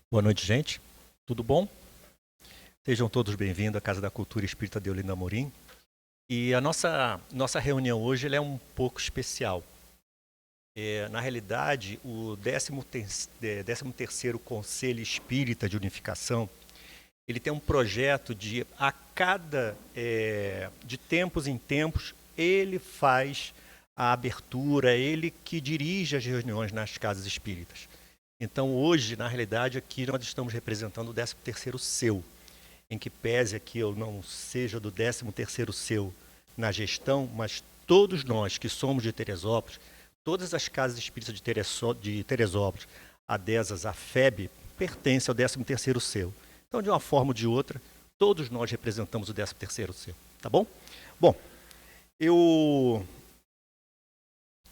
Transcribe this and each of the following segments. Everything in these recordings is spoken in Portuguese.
Boa noite, gente. Tudo bom? Sejam todos bem-vindos à Casa da Cultura Espírita de Olinda Amorim. E a nossa reunião hoje ela é um pouco especial. Na realidade, o 13º Conselho Espírita de Unificação, ele tem um projeto de tempos em tempos, ele faz a abertura, ele que dirige as reuniões nas casas espíritas. Então, hoje, na realidade, aqui nós estamos representando o 13º seu, em que pese aqui eu não seja do 13º seu na gestão, mas todos nós que somos de Teresópolis, todas as casas espíritas de Teresópolis, adesas à FEB, pertencem ao 13º seu. Então, de uma forma ou de outra, todos nós representamos o 13º seu, tá bom? Bom,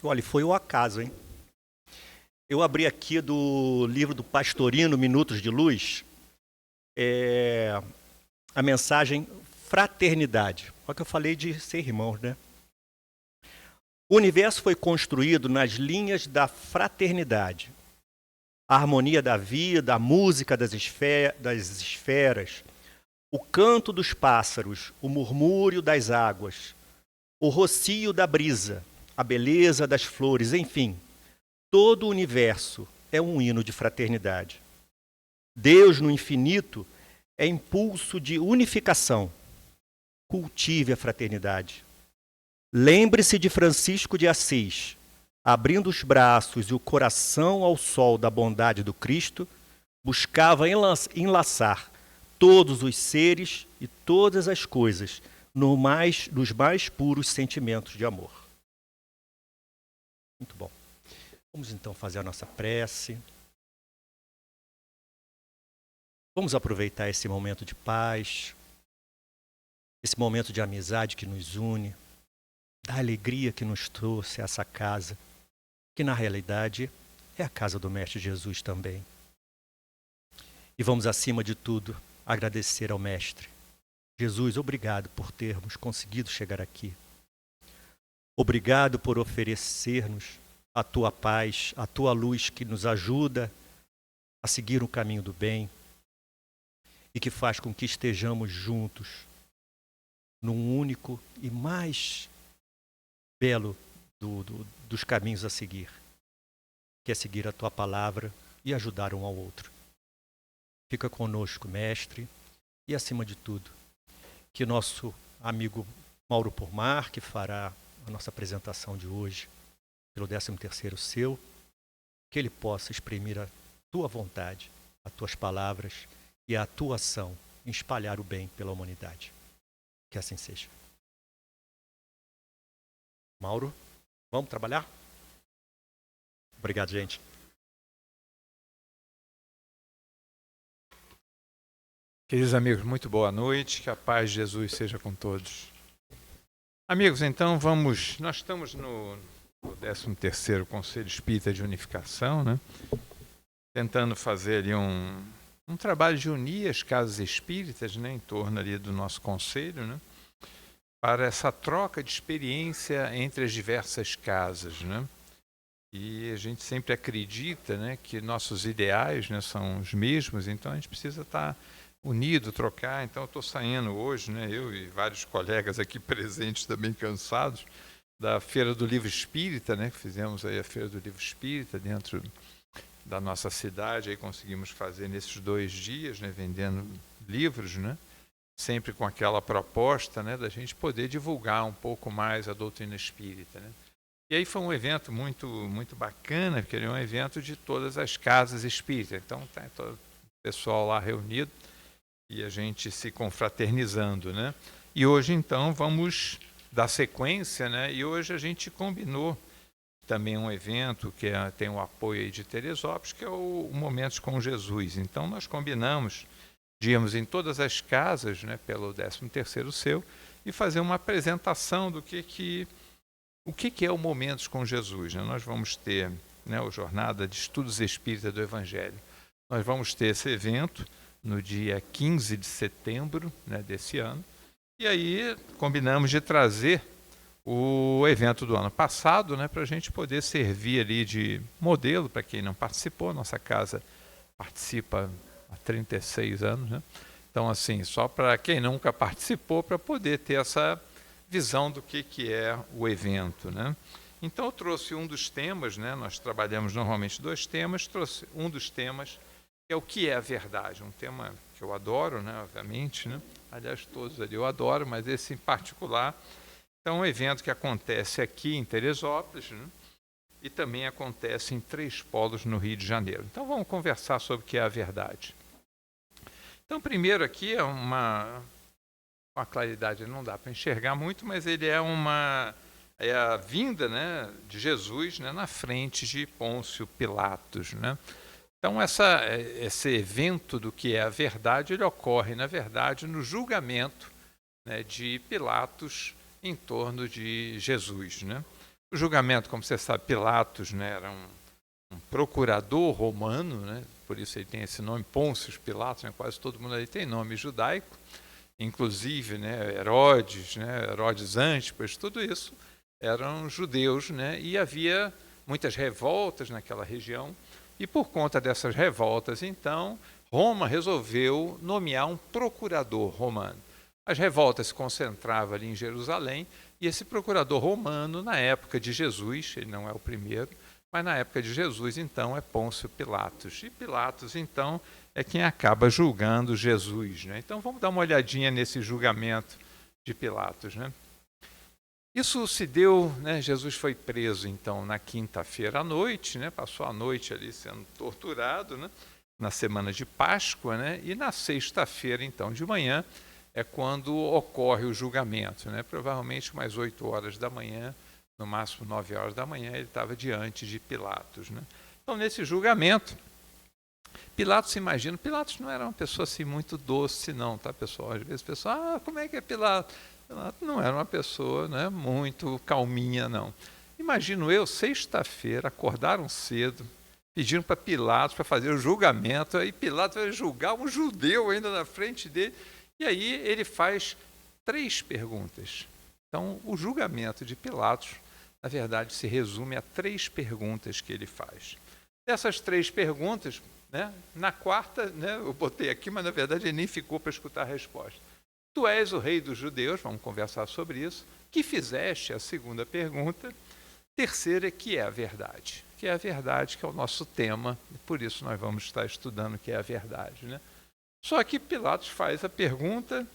olha, foi o acaso, hein? Eu abri aqui do livro do Pastorino, Minutos de Luz, a mensagem fraternidade. Olha que eu falei de ser irmãos, né? O universo foi construído nas linhas da fraternidade. A harmonia da vida, a música das esferas, o canto dos pássaros, o murmúrio das águas, o rocio da brisa, a beleza das flores, enfim, todo o universo é um hino de fraternidade. Deus, no infinito, é impulso de unificação. Cultive a fraternidade. Lembre-se de Francisco de Assis, abrindo os braços e o coração ao sol da bondade do Cristo, buscava enlaçar todos os seres e todas as coisas nos mais puros sentimentos de amor. Muito bom. Vamos então fazer a nossa prece. Vamos aproveitar esse momento de paz, esse momento de amizade que nos une, da alegria que nos trouxe a essa casa, que na realidade é a casa do Mestre Jesus também. E vamos, acima de tudo, agradecer ao Mestre. Jesus, obrigado por termos conseguido chegar aqui. Obrigado por oferecer-nos a tua paz, a tua luz que nos ajuda a seguir o caminho do bem e que faz com que estejamos juntos num único e mais belo dos caminhos a seguir, que é seguir a tua palavra e ajudar um ao outro. Fica conosco, Mestre, e acima de tudo, que nosso amigo Mauro Pormar, que fará a nossa apresentação de hoje, pelo 13º seu, que ele possa exprimir a tua vontade, as tuas palavras e a tua ação em espalhar o bem pela humanidade. Que assim seja. Mauro, vamos trabalhar? Obrigado, gente. Queridos amigos, muito boa noite, que a paz de Jesus seja com todos. Amigos, então nós estamos no 13º Conselho Espírita de Unificação, né? Tentando fazer ali um trabalho de unir as casas espíritas, né, em torno ali do nosso conselho, né, para essa troca de experiência entre as diversas casas, né? E a gente sempre acredita, né, que nossos ideais, né, são os mesmos, então a gente precisa estar unido, trocar. Então eu estou saindo hoje, né, eu e vários colegas aqui presentes também cansados, da Feira do Livro Espírita, né, que fizemos aí a Feira do Livro Espírita dentro da nossa cidade, aí conseguimos fazer nesses 2 dias, né, vendendo livros, né, sempre com aquela proposta, né, da gente poder divulgar um pouco mais a doutrina espírita, né. E aí foi um evento muito, muito bacana, porque ele é um evento de todas as casas espíritas. Então está todo o pessoal lá reunido e a gente se confraternizando, né. E hoje então vamos dar sequência, né, e hoje a gente combinou também um evento que tem o apoio aí de Teresópolis, que é o Momentos com Jesus. Então nós combinamos de irmos em todas as casas, né, pelo 13º seu, e fazer uma apresentação do que é o Momentos com Jesus, né? Nós vamos ter, né, a Jornada de Estudos Espíritas do Evangelho. Nós vamos ter esse evento no dia 15 de setembro, né, desse ano. E aí combinamos de trazer o evento do ano passado, né, para a gente poder servir ali de modelo para quem não participou. Nossa casa participa há 36 anos, né? Então, assim, só para quem nunca participou, para poder ter essa visão do que é o evento, né? Então, eu trouxe um dos temas, né? Nós trabalhamos normalmente 2 temas, trouxe um dos temas, que é o que é a verdade, um tema que eu adoro, né? Obviamente, né? Aliás, todos ali eu adoro, mas esse em particular. Então, é um evento que acontece aqui em Teresópolis, né? E também acontece em 3 polos no Rio de Janeiro. Então, vamos conversar sobre o que é a verdade. Então, primeiro aqui é uma claridade, não dá para enxergar muito, mas ele é a vinda, né, de Jesus, né, na frente de Pôncio Pilatos, né? Então, esse evento do que é a verdade, ele ocorre, na verdade, no julgamento, né, de Pilatos em torno de Jesus, né? O julgamento, como você sabe, Pilatos, né, era um procurador romano, né? Por isso ele tem esse nome, Pôncio Pilatos, né? Quase todo mundo ali tem nome judaico, inclusive, né, Herodes, né, Herodes Antipas, tudo isso eram judeus, né? E havia muitas revoltas naquela região, e por conta dessas revoltas, então, Roma resolveu nomear um procurador romano. As revoltas se concentravam ali em Jerusalém, e esse procurador romano, na época de Jesus, ele não é o primeiro, mas na época de Jesus, então, é Pôncio Pilatos. E Pilatos, então, é quem acaba julgando Jesus, né? Então, vamos dar uma olhadinha nesse julgamento de Pilatos, né? Isso se deu, né? Jesus foi preso, então, na quinta-feira à noite, né? Passou a noite ali sendo torturado, né? Na semana de Páscoa, né? E na sexta-feira, então, de manhã, é quando ocorre o julgamento, né? Provavelmente umas 8 horas da manhã, no máximo 9 horas da manhã, ele estava diante de Pilatos, né? Então, nesse julgamento, Pilatos se imagina, Pilatos não era uma pessoa assim muito doce, não, tá, pessoal? Às vezes o pessoal, como é que é Pilatos? Pilatos não era uma pessoa, né, muito calminha, não. Imagino eu, sexta-feira, acordaram cedo, pediram para Pilatos para fazer o julgamento, aí Pilatos vai julgar um judeu ainda na frente dele, e aí ele faz 3 perguntas. Então, o julgamento de Pilatos, na verdade, se resume a 3 perguntas que ele faz. Dessas 3 perguntas, né, na quarta, né, eu botei aqui, mas na verdade ele nem ficou para escutar a resposta. Tu és o rei dos judeus, vamos conversar sobre isso. Que fizeste? A segunda pergunta. Terceira, que é a verdade. Que é a verdade, que é o nosso tema, e por isso nós vamos estar estudando o que é a verdade, né? Só que Pilatos faz a pergunta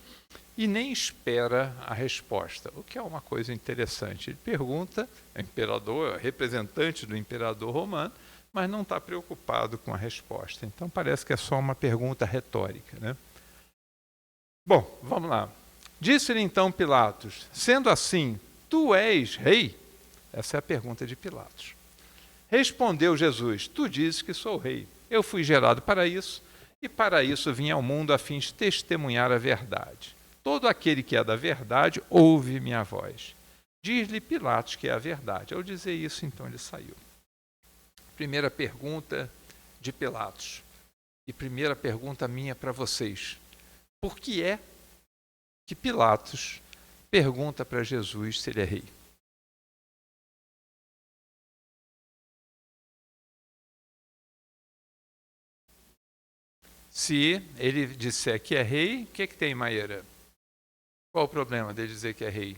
e nem espera a resposta, o que é uma coisa interessante. Ele pergunta, é imperador, representante do imperador romano, mas não está preocupado com a resposta. Então parece que é só uma pergunta retórica, né? Bom, vamos lá. Disse-lhe então Pilatos, sendo assim, tu és rei? Essa é a pergunta de Pilatos. Respondeu Jesus, tu dizes que sou rei. Eu fui gerado para isso, e para isso vim ao mundo a fim de testemunhar a verdade. Todo aquele que é da verdade ouve minha voz. Diz-lhe Pilatos que é a verdade. Ao dizer isso, então ele saiu. Primeira pergunta de Pilatos. E primeira pergunta minha para vocês. Por que é que Pilatos pergunta para Jesus se ele é rei? Se ele disser que é rei, o que tem, Maíra? Qual o problema dele dizer que é rei?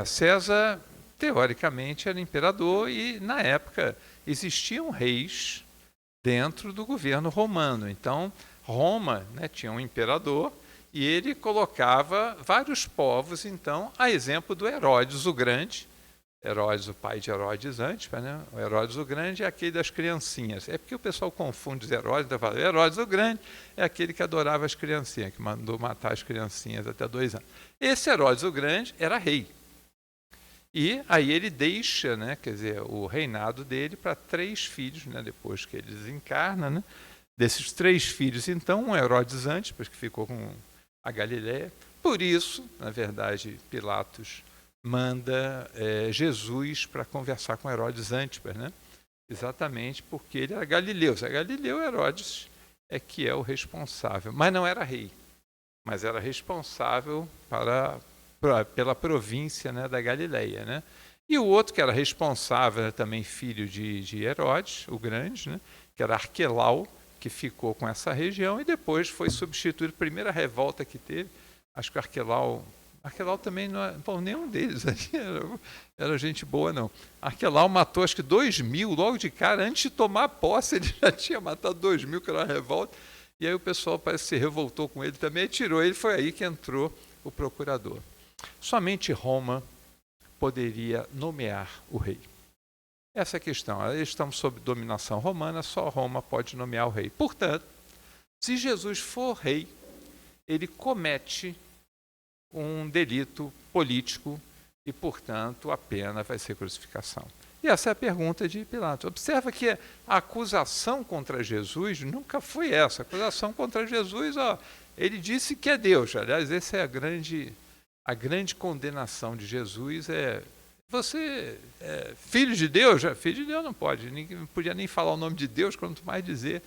César, teoricamente, era imperador e, na época, existiam reis dentro do governo romano. Então, Roma, né, tinha um imperador e ele colocava vários povos, então, a exemplo do Herodes o Grande. Herodes, o pai de Herodes Antipas, né? O Herodes o Grande é aquele das criancinhas. É porque o pessoal confunde os Herodes, então fala, Herodes o Grande é aquele que adorava as criancinhas, que mandou matar as criancinhas até 2 anos. Esse Herodes o Grande era rei. E aí ele deixa, né, quer dizer, o reinado dele para 3 filhos, né, depois que ele desencarna, né? Desses 3 filhos, então, um Herodes Antipas, que ficou com a Galileia. Por isso, na verdade, Pilatos manda Jesus para conversar com Herodes Antipas, né? Exatamente porque ele era galileu. Se é galileu, Herodes é que é o responsável. Mas não era rei, mas era responsável para pela província, né, da Galileia, né? E o outro que era responsável, também filho de Herodes, o Grande, né, que era Arquelau, que ficou com essa região e depois foi substituído. A primeira revolta que teve, acho que Arquelau também não é, bom, nenhum deles era gente boa, não. Arquelau matou acho que 2.000 logo de cara, antes de tomar posse, ele já tinha matado 2.000, que era uma revolta, e aí o pessoal parece que se revoltou com ele também, tirou ele, foi aí que entrou o procurador. Somente Roma poderia nomear o rei. Essa é a questão. Estamos sob dominação romana, só Roma pode nomear o rei. Portanto, se Jesus for rei, ele comete um delito político e, portanto, a pena vai ser crucificação. E essa é a pergunta de Pilatos. Observa que a acusação contra Jesus nunca foi essa. A acusação contra Jesus, ele disse que é Deus. Aliás, essa é a grande condenação de Jesus, você é filho de Deus? Filho de Deus não pode, não podia nem falar o nome de Deus, quanto mais dizer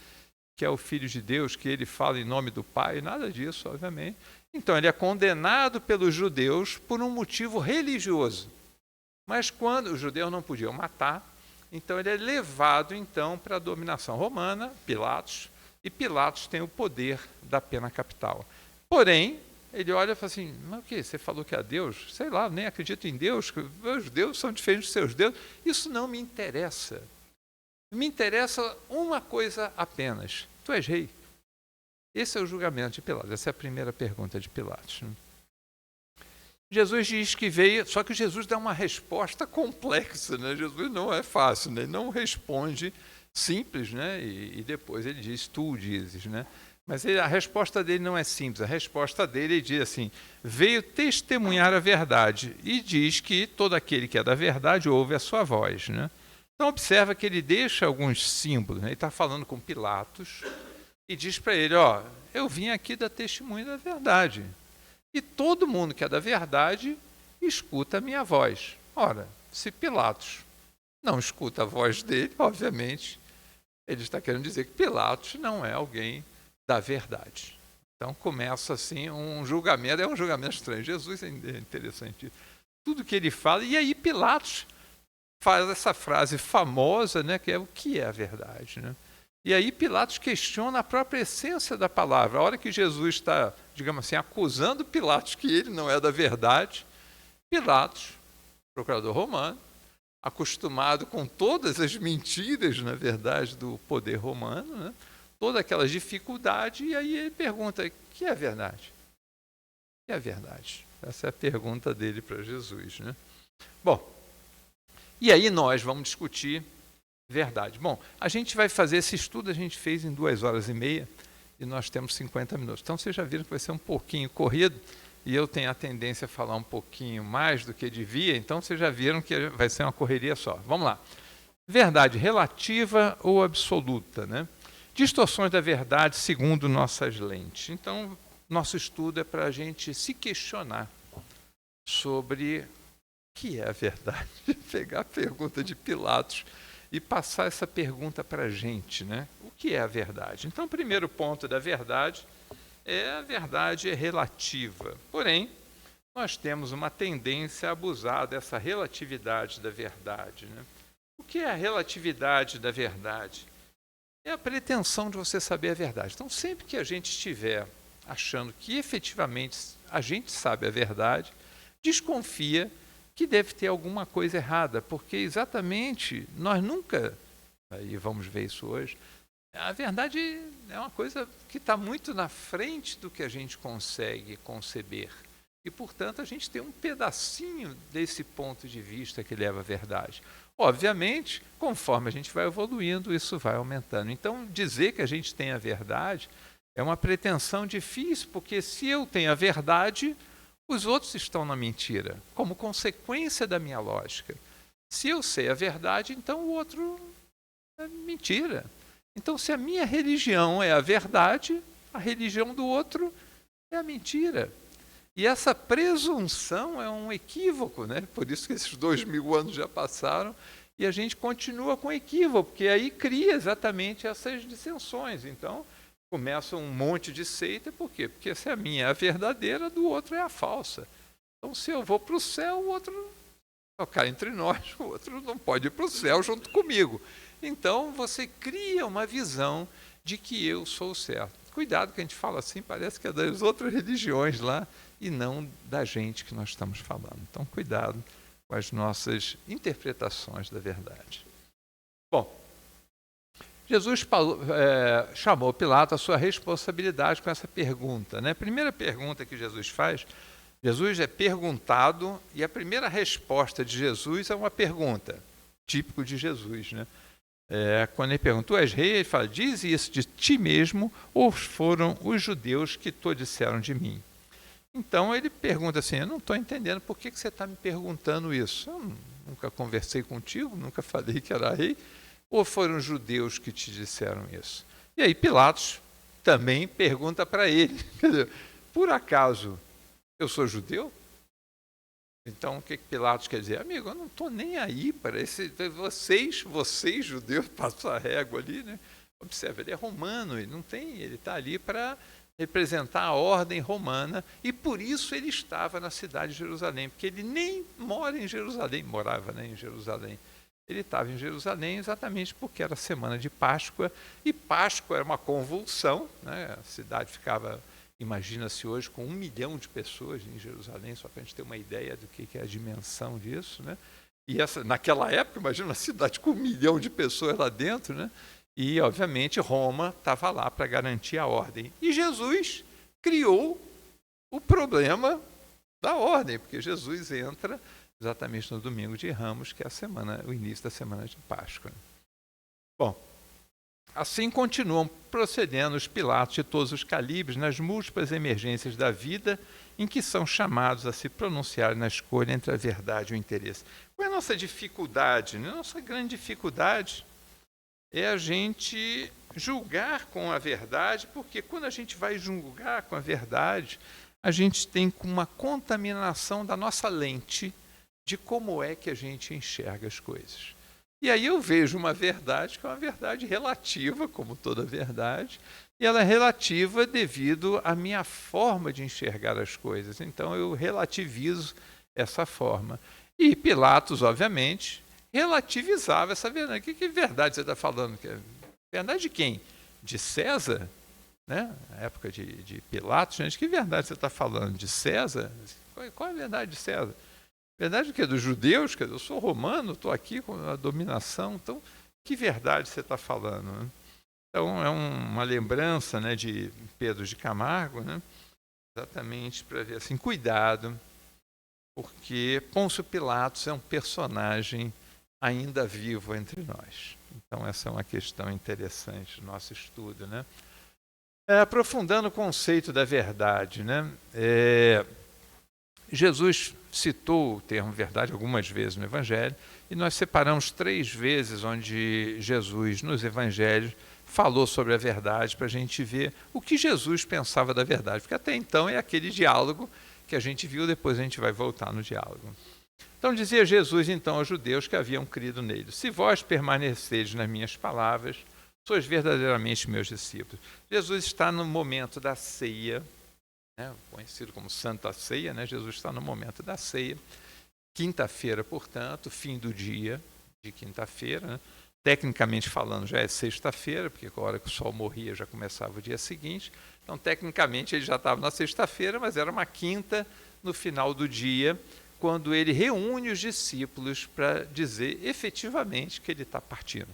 que é o Filho de Deus, que ele fala em nome do Pai, nada disso, obviamente. Então, ele é condenado pelos judeus por um motivo religioso. Mas quando os judeus não podiam matar, então ele é levado então para a dominação romana, Pilatos, e Pilatos tem o poder da pena capital. Porém, ele olha e fala assim, mas o que? Você falou que é Deus? Sei lá, nem acredito em Deus, os deuses são diferentes dos seus deuses. Isso não me interessa. Me interessa uma coisa apenas. Tu és rei. Esse é o julgamento de Pilatos. Essa é a primeira pergunta de Pilatos. Jesus diz que veio, só que Jesus dá uma resposta complexa, né? Jesus não é fácil, né? Ele não responde simples, né? E depois ele diz, tu o dizes, né? Mas a resposta dele não é simples. A resposta dele diz assim, veio testemunhar a verdade. E diz que todo aquele que é da verdade ouve a sua voz, né? Então observa que ele deixa alguns símbolos, né? Ele está falando com Pilatos e diz para ele, eu vim aqui dar testemunho da verdade. E todo mundo que é da verdade escuta a minha voz. Ora, se Pilatos não escuta a voz dele, obviamente, ele está querendo dizer que Pilatos não é alguém da verdade. Então começa assim um julgamento, é um julgamento estranho. Jesus é interessante. Tudo que ele fala, e aí Pilatos faz essa frase famosa, né, que é o que é a verdade, né? E aí Pilatos questiona a própria essência da palavra. A hora que Jesus está, digamos assim, acusando Pilatos que ele não é da verdade, Pilatos, procurador romano, acostumado com todas as mentiras, na verdade, do poder romano, né? Todas aquelas dificuldades, e aí ele pergunta, o que é a verdade? O que é a verdade? Essa é a pergunta dele para Jesus, né? Bom, e aí nós vamos discutir verdade. Bom, a gente vai fazer esse estudo, a gente fez em 2h30 e nós temos 50 minutos. Então vocês já viram que vai ser um pouquinho corrido e eu tenho a tendência a falar um pouquinho mais do que devia, então vocês já viram que vai ser uma correria só. Vamos lá. Verdade relativa ou absoluta, né? Distorções da verdade segundo nossas lentes. Então, nosso estudo é para a gente se questionar sobre o que é a verdade. Pegar a pergunta de Pilatos e passar essa pergunta para a gente, né? O que é a verdade? Então, o primeiro ponto da verdade é a verdade relativa. Porém, nós temos uma tendência a abusar dessa relatividade da verdade, né? O que é a relatividade da verdade? É a pretensão de você saber a verdade. Então, sempre que a gente estiver achando que efetivamente a gente sabe a verdade, desconfia que deve ter alguma coisa errada, porque exatamente nós nunca, aí vamos ver isso hoje, a verdade é uma coisa que está muito na frente do que a gente consegue conceber. E, portanto, a gente tem um pedacinho desse ponto de vista que leva à verdade. Obviamente, conforme a gente vai evoluindo, isso vai aumentando. Então, dizer que a gente tem a verdade é uma pretensão difícil, porque se eu tenho a verdade, os outros estão na mentira, como consequência da minha lógica. Se eu sei a verdade, então o outro é mentira. Então, se a minha religião é a verdade, a religião do outro é a mentira. E essa presunção é um equívoco, né? Por isso que esses 2000 anos já passaram e a gente continua com equívoco, porque aí cria exatamente essas dissensões. Então, começa um monte de seita, por quê? Porque se a minha é a verdadeira, do outro é a falsa. Então, se eu vou para o céu, o outro, cá entre nós, o outro não pode ir para o céu junto comigo. Então, você cria uma visão de que eu sou o certo. Cuidado que a gente fala assim, parece que é das outras religiões lá, e não da gente que nós estamos falando. Então, cuidado com as nossas interpretações da verdade. Bom, Jesus chamou Pilatos à sua responsabilidade com essa pergunta, né? A primeira pergunta que Jesus faz, Jesus é perguntado, e a primeira resposta de Jesus é uma pergunta, típico de Jesus, né? Quando ele pergunta, tu és rei? Ele fala, diz isso de ti mesmo, ou foram os judeus que te disseram de mim? Então ele pergunta assim, eu não estou entendendo por que você está me perguntando isso. Eu nunca conversei contigo, nunca falei que era rei. Ou foram os judeus que te disseram isso? E aí Pilatos também pergunta para ele, quer dizer, por acaso eu sou judeu? Então o que Pilatos quer dizer? Amigo, eu não estou nem aí para vocês judeus, passam a régua ali, né? Observe, ele é romano, ele está ali para representar a ordem romana, e por isso ele estava na cidade de Jerusalém, porque ele nem morava em Jerusalém. Ele estava em Jerusalém exatamente porque era a semana de Páscoa, e Páscoa era uma convulsão, né? A cidade ficava, imagina-se hoje, com 1 milhão de pessoas em Jerusalém, só para a gente ter uma ideia do que é a dimensão disso, né? E naquela época, imagina uma cidade com 1 milhão de pessoas lá dentro, né? E, obviamente, Roma estava lá para garantir a ordem. E Jesus criou o problema da ordem, porque Jesus entra exatamente no domingo de Ramos, que é o início da semana de Páscoa. Bom, assim continuam procedendo os Pilatos de todos os calibres nas múltiplas emergências da vida em que são chamados a se pronunciar na escolha entre a verdade e o interesse. Qual é a nossa dificuldade? A nossa grande dificuldade é a gente julgar com a verdade, porque quando a gente vai julgar com a verdade, a gente tem uma contaminação da nossa lente de como é que a gente enxerga as coisas. E aí eu vejo uma verdade que é uma verdade relativa, como toda verdade, e ela é relativa devido à minha forma de enxergar as coisas. Então eu relativizo essa forma. E Pilatos, obviamente, relativizava essa verdade. Que verdade você está falando? Verdade de quem? De César? Né? Na época de Pilatos, gente, que verdade você está falando? De César? Qual é a verdade de César? Verdade do quê? Dos judeus? Eu sou romano, estou aqui com a dominação. Então, que verdade você está falando? Né? Então, é uma lembrança, né, de Pedro de Camargo, né? Exatamente para ver assim, cuidado, porque Pôncio Pilatos é um personagem ainda vivo entre nós. Então, essa é uma questão interessante do nosso estudo, né? Aprofundando o conceito da verdade, né? Jesus citou o termo verdade algumas vezes no Evangelho, e nós separamos 3 vezes onde Jesus, nos Evangelhos, falou sobre a verdade, para a gente ver o que Jesus pensava da verdade, porque até então é aquele diálogo que a gente viu, depois a gente vai voltar no diálogo. Então dizia Jesus então aos judeus que haviam crido nele, se vós permaneceres nas minhas palavras, sois verdadeiramente meus discípulos. Jesus está no momento da ceia, né, conhecido como Santa Ceia, né? Jesus está no momento da ceia, quinta-feira, portanto, fim do dia de quinta-feira, né? Tecnicamente falando já é sexta-feira, porque a hora que o sol morria já começava o dia seguinte, então tecnicamente ele já estava na sexta-feira, mas era uma quinta no final do dia, quando ele reúne os discípulos para dizer efetivamente que ele está partindo.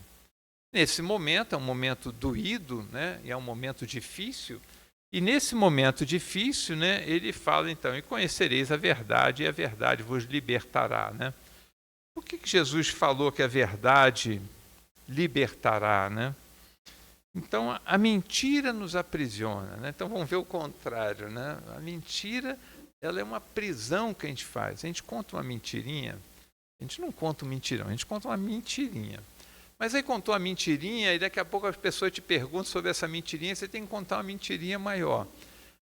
Nesse momento, é um momento doído, né? E é um momento difícil. E nesse momento difícil, né, ele fala então, e conhecereis a verdade, e a verdade vos libertará. Né? Por que Jesus falou que a verdade libertará? Né? Então, a mentira nos aprisiona. Né? Então, vamos ver o contrário. Né? A mentira, ela é uma prisão que a gente faz. A gente conta uma mentirinha, a gente não conta um mentirão, a gente conta uma mentirinha. Mas aí contou a mentirinha e daqui a pouco as pessoas te perguntam sobre essa mentirinha, você tem que contar uma mentirinha maior.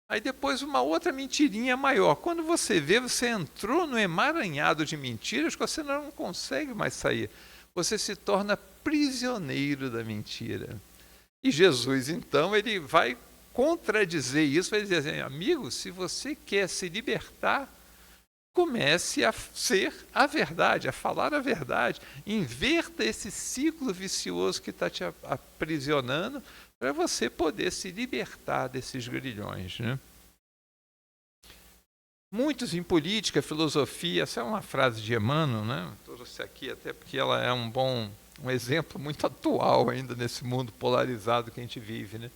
Aí depois uma outra mentirinha maior. Quando você vê, você entrou no emaranhado de mentiras que você não consegue mais sair. Você se torna prisioneiro da mentira. E Jesus, então, ele vai contradizer isso, vai dizer assim, amigo, se você quer se libertar, comece a ser a verdade, a falar a verdade. Inverta esse ciclo vicioso que está te aprisionando para você poder se libertar desses grilhões, né? Muitos em política, filosofia, essa é uma frase de Emmanuel, né? Trouxe aqui até porque ela é um exemplo muito atual ainda nesse mundo polarizado que a gente vive, né?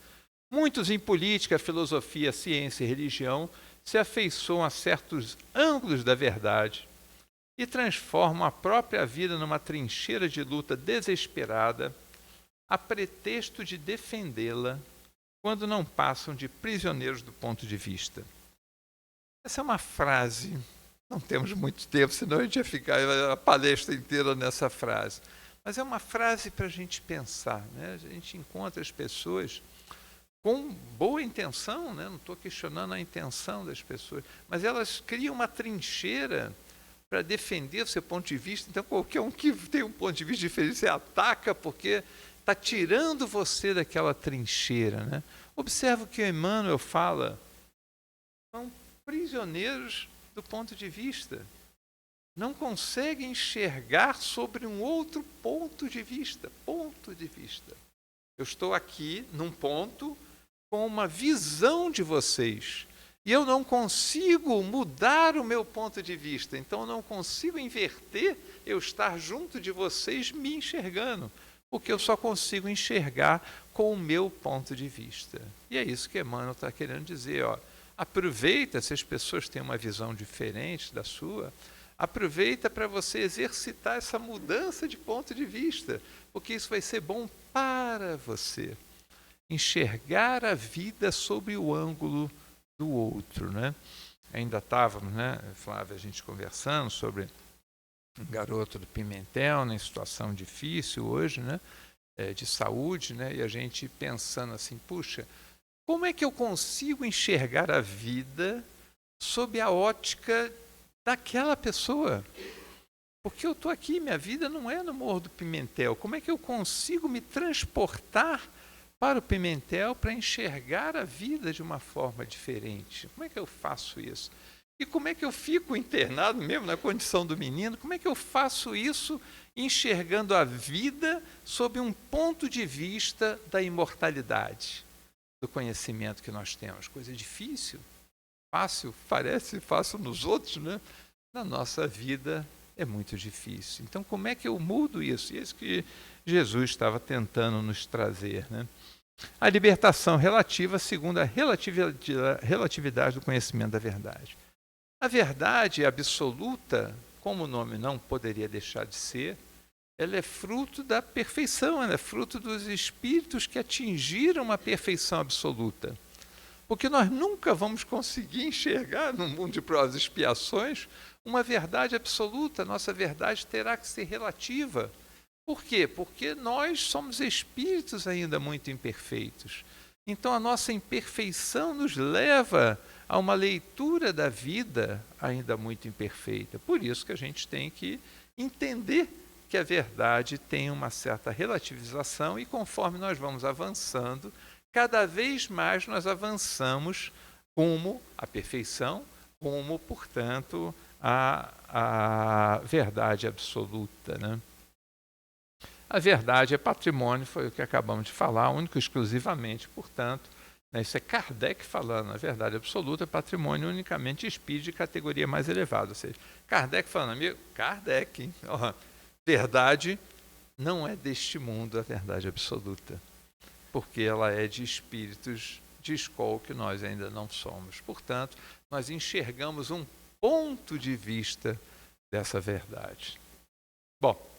Muitos em política, filosofia, ciência e religião se afeiçoam a certos ângulos da verdade e transformam a própria vida numa trincheira de luta desesperada a pretexto de defendê-la quando não passam de prisioneiros do ponto de vista. Essa é uma frase, não temos muito tempo, senão a gente ia ficar a palestra inteira nessa frase. Mas é uma frase para a gente pensar, né? A gente encontra as pessoas com boa intenção, né? Não estou questionando a intenção das pessoas, mas elas criam uma trincheira para defender o seu ponto de vista. Então, qualquer um que tem um ponto de vista diferente, você ataca porque está tirando você daquela trincheira, né? Observa o que o Emmanuel fala. São prisioneiros do ponto de vista. Não conseguem enxergar sobre um outro ponto de vista. Ponto de vista. Eu estou aqui num ponto com uma visão de vocês. E eu não consigo mudar o meu ponto de vista. Então eu não consigo inverter eu estar junto de vocês me enxergando. Porque eu só consigo enxergar com o meu ponto de vista. E é isso que Emmanuel está querendo dizer, ó. Aproveita, se as pessoas têm uma visão diferente da sua, aproveita para você exercitar essa mudança de ponto de vista, porque isso vai ser bom para você. Enxergar a vida sob o ângulo do outro, né? Ainda estávamos, né, Flávia, a gente conversando sobre um garoto do Pimentel, em situação difícil hoje, né, de saúde, né, e a gente pensando assim, puxa, como é que eu consigo enxergar a vida sob a ótica daquela pessoa? Porque eu estou aqui, minha vida não é no Morro do Pimentel. Como é que eu consigo me transportar para o Pimentel para enxergar a vida de uma forma diferente? Como é que eu faço isso? E como é que eu fico internado mesmo na condição do menino? Como é que eu faço isso enxergando a vida sob um ponto de vista da imortalidade? Do conhecimento que nós temos. Coisa difícil, fácil, parece fácil nos outros, né? Na nossa vida é muito difícil. Então, como é que eu mudo isso? E é isso que Jesus estava tentando nos trazer, né? A libertação relativa segundo a relatividade do conhecimento da verdade. A verdade absoluta, como o nome não poderia deixar de ser, ela é fruto da perfeição, ela é fruto dos espíritos que atingiram uma perfeição absoluta. Porque nós nunca vamos conseguir enxergar, no mundo de provas e expiações, uma verdade absoluta. Nossa verdade terá que ser relativa. Por quê? Porque nós somos espíritos ainda muito imperfeitos. Então a nossa imperfeição nos leva a uma leitura da vida ainda muito imperfeita. Por isso que a gente tem que entender que a verdade tem uma certa relativização e conforme nós vamos avançando, cada vez mais nós avançamos rumo à perfeição, rumo, portanto, à verdade absoluta, né? A verdade é patrimônio, foi o que acabamos de falar, único e exclusivamente, portanto, né, isso é Kardec falando, a verdade absoluta é patrimônio unicamente espírito de categoria mais elevada. Ou seja, Kardec falando, amigo, Kardec, hein? Ó, verdade não é deste mundo a verdade absoluta, porque ela é de espíritos de escola que nós ainda não somos. Portanto, nós enxergamos um ponto de vista dessa verdade. Bom,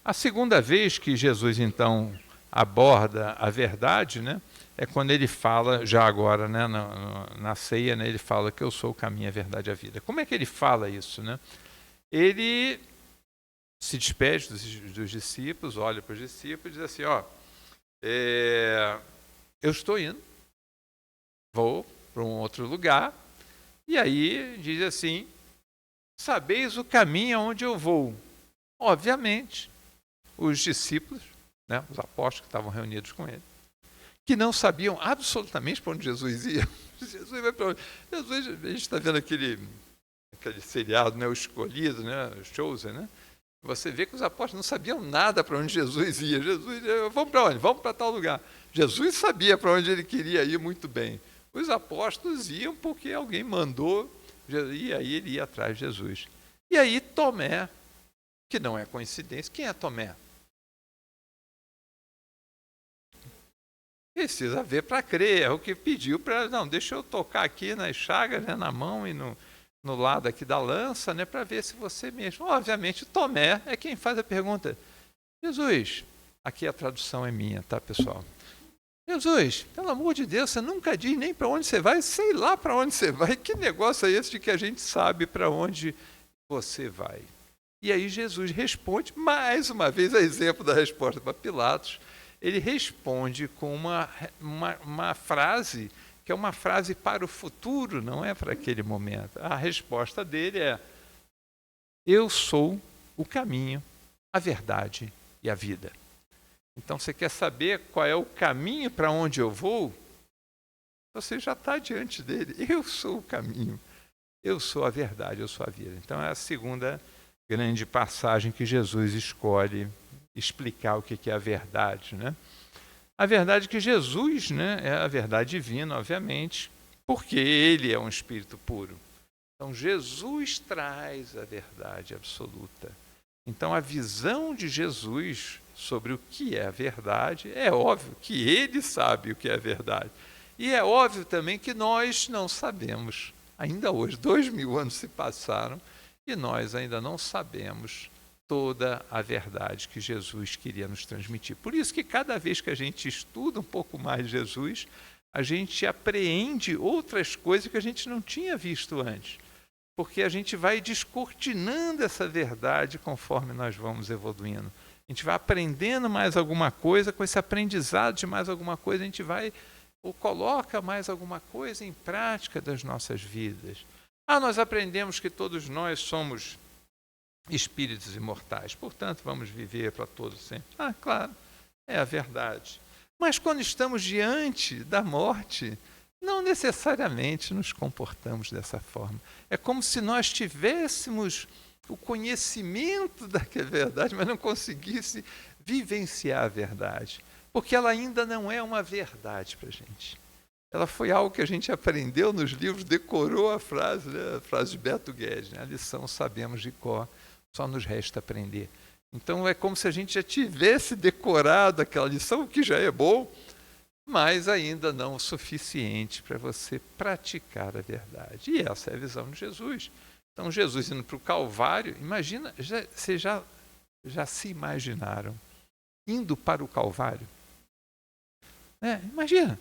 a segunda vez que Jesus, então, aborda a verdade, né, é quando ele fala, já agora, né, na ceia, né, ele fala que eu sou o caminho, a verdade e a vida. Como é que ele fala isso, né? Ele se despede dos discípulos, olha para os discípulos e diz assim, ó, eu estou indo, vou para um outro lugar, e aí diz assim, sabeis o caminho aonde eu vou. Obviamente, os discípulos, né, os apóstolos que estavam reunidos com ele, que não sabiam absolutamente para onde Jesus ia. Jesus vai para onde? Jesus, a gente está vendo aquele aquele seriado, né, o Escolhido, né, o Chosen, né? Você vê que os apóstolos não sabiam nada para onde Jesus ia. Jesus, vamos para onde? Vamos para tal lugar. Jesus sabia para onde ele queria ir muito bem. Os apóstolos iam porque alguém mandou, e aí ele ia atrás de Jesus. E aí Tomé, que não é coincidência, quem é Tomé? Precisa ver para crer, é o que pediu para, não, deixa eu tocar aqui nas chagas, né, na mão e no lado aqui da lança, né, para ver se você mesmo. Obviamente, Tomé é quem faz a pergunta. Jesus, aqui a tradução é minha, tá, pessoal? Jesus, pelo amor de Deus, você nunca diz nem para onde você vai, sei lá para onde você vai. Que negócio é esse de que a gente sabe para onde você vai? E aí Jesus responde, mais uma vez, a exemplo da resposta para Pilatos, ele responde com uma frase que é uma frase para o futuro, não é para aquele momento. A resposta dele é: eu sou o caminho, a verdade e a vida. Então, você quer saber qual é o caminho para onde eu vou? Você já está diante dele. Eu sou o caminho, eu sou a verdade, eu sou a vida. Então, é a segunda grande passagem que Jesus escolhe explicar o que é a verdade, né? A verdade que Jesus, né, é a verdade divina, obviamente, porque ele é um espírito puro. Então, Jesus traz a verdade absoluta. Então, a visão de Jesus sobre o que é a verdade, é óbvio que ele sabe o que é a verdade. E é óbvio também que nós não sabemos. Ainda hoje, 2000 anos se passaram e nós ainda não sabemos toda a verdade que Jesus queria nos transmitir. Por isso que cada vez que a gente estuda um pouco mais de Jesus, a gente apreende outras coisas que a gente não tinha visto antes. Porque a gente vai descortinando essa verdade conforme nós vamos evoluindo. A gente vai aprendendo mais alguma coisa, com esse aprendizado de mais alguma coisa, a gente vai ou coloca mais alguma coisa em prática das nossas vidas. Nós aprendemos que todos nós somos espíritos imortais, portanto vamos viver para todos sempre. Claro, é a verdade. Mas quando estamos diante da morte, não necessariamente nos comportamos dessa forma. É como se nós tivéssemos o conhecimento da que é verdade, mas não conseguisse vivenciar a verdade. Porque ela ainda não é uma verdade para a gente. Ela foi algo que a gente aprendeu nos livros, decorou a frase, né? A frase de Beto Guedes, né? A lição sabemos de cor, só nos resta aprender. Então é como se a gente já tivesse decorado aquela lição, o que já é bom, mas ainda não o suficiente para você praticar a verdade. E essa é a visão de Jesus. Então, Jesus indo para o Calvário, imagina, vocês já se imaginaram indo para o Calvário? Imagina,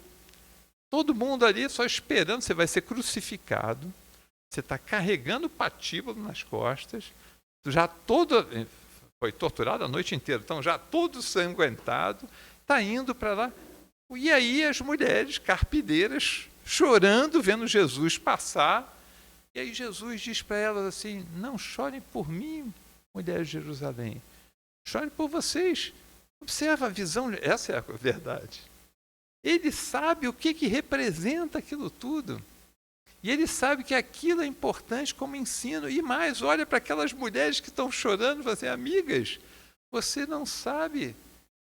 todo mundo ali só esperando, você vai ser crucificado, você está carregando o patíbulo nas costas, foi torturado a noite inteira, então já todo sanguentado, está indo para lá. E aí as mulheres carpideiras chorando, vendo Jesus passar. E aí Jesus diz para elas assim: não chorem por mim, mulheres de Jerusalém, chorem por vocês. Observa a visão, essa é a verdade. Ele sabe o que representa aquilo tudo. E ele sabe que aquilo é importante como ensino. E mais, olha para aquelas mulheres que estão chorando e fala assim: amigas, você não sabe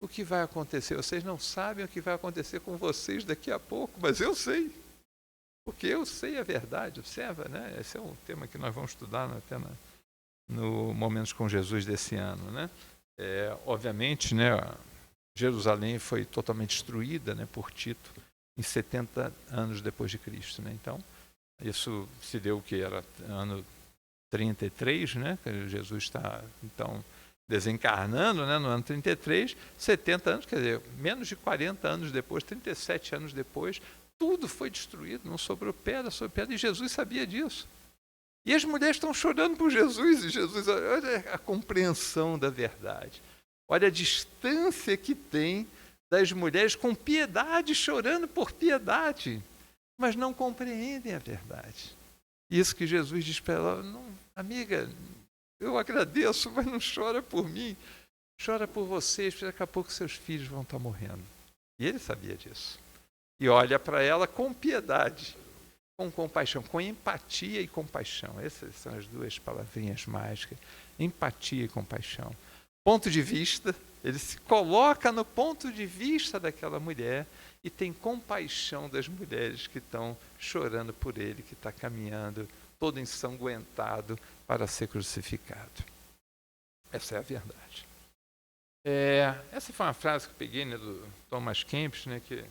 o que vai acontecer, vocês não sabem o que vai acontecer com vocês daqui a pouco, mas eu sei. Porque eu sei a verdade, observa, né? Esse é um tema que nós vamos estudar até no Momentos com Jesus desse ano, né? Obviamente, né, Jerusalém foi totalmente destruída, né, por Tito em 70 anos depois de Cristo, né? Então, isso se deu que era ano 33, né? Jesus está, então, desencarnando, né, no ano 33, 70 anos, quer dizer, menos de 40 anos depois, 37 anos depois, tudo foi destruído, não sobrou pedra sobre pedra, e Jesus sabia disso. E as mulheres estão chorando por Jesus, e Jesus, olha a compreensão da verdade. Olha a distância que tem das mulheres com piedade, chorando por piedade, mas não compreendem a verdade. Isso que Jesus diz para ela: não, amiga, eu agradeço, mas não chora por mim, chora por vocês, porque daqui a pouco seus filhos vão estar morrendo. E ele sabia disso. E olha para ela com piedade, com compaixão, com empatia e compaixão. Essas são as duas palavrinhas mágicas, empatia e compaixão. Ponto de vista, ele se coloca no ponto de vista daquela mulher e tem compaixão das mulheres que estão chorando por ele, que está caminhando todo ensanguentado para ser crucificado. Essa é a verdade. Essa foi uma frase que eu peguei, né, do Thomas Kempis, né, que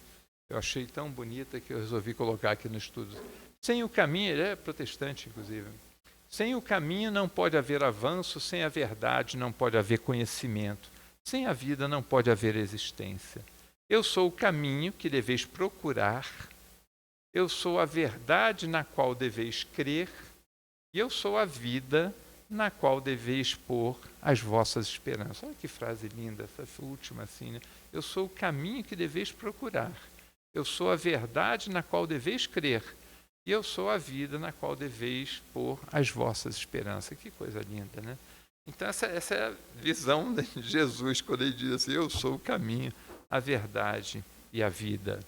eu achei tão bonita que eu resolvi colocar aqui no estudo. Sem o caminho, ele é protestante, inclusive. Sem o caminho não pode haver avanço, sem a verdade não pode haver conhecimento, sem a vida não pode haver existência. Eu sou o caminho que deveis procurar, eu sou a verdade na qual deveis crer, e eu sou a vida na qual deveis pôr as vossas esperanças. Olha que frase linda, essa última assim, né? Eu sou o caminho que deveis procurar, eu sou a verdade na qual deveis crer, e eu sou a vida na qual deveis pôr as vossas esperanças. Que coisa linda, né? Então essa é a visão de Jesus, quando ele diz assim, eu sou o caminho, a verdade e a vida.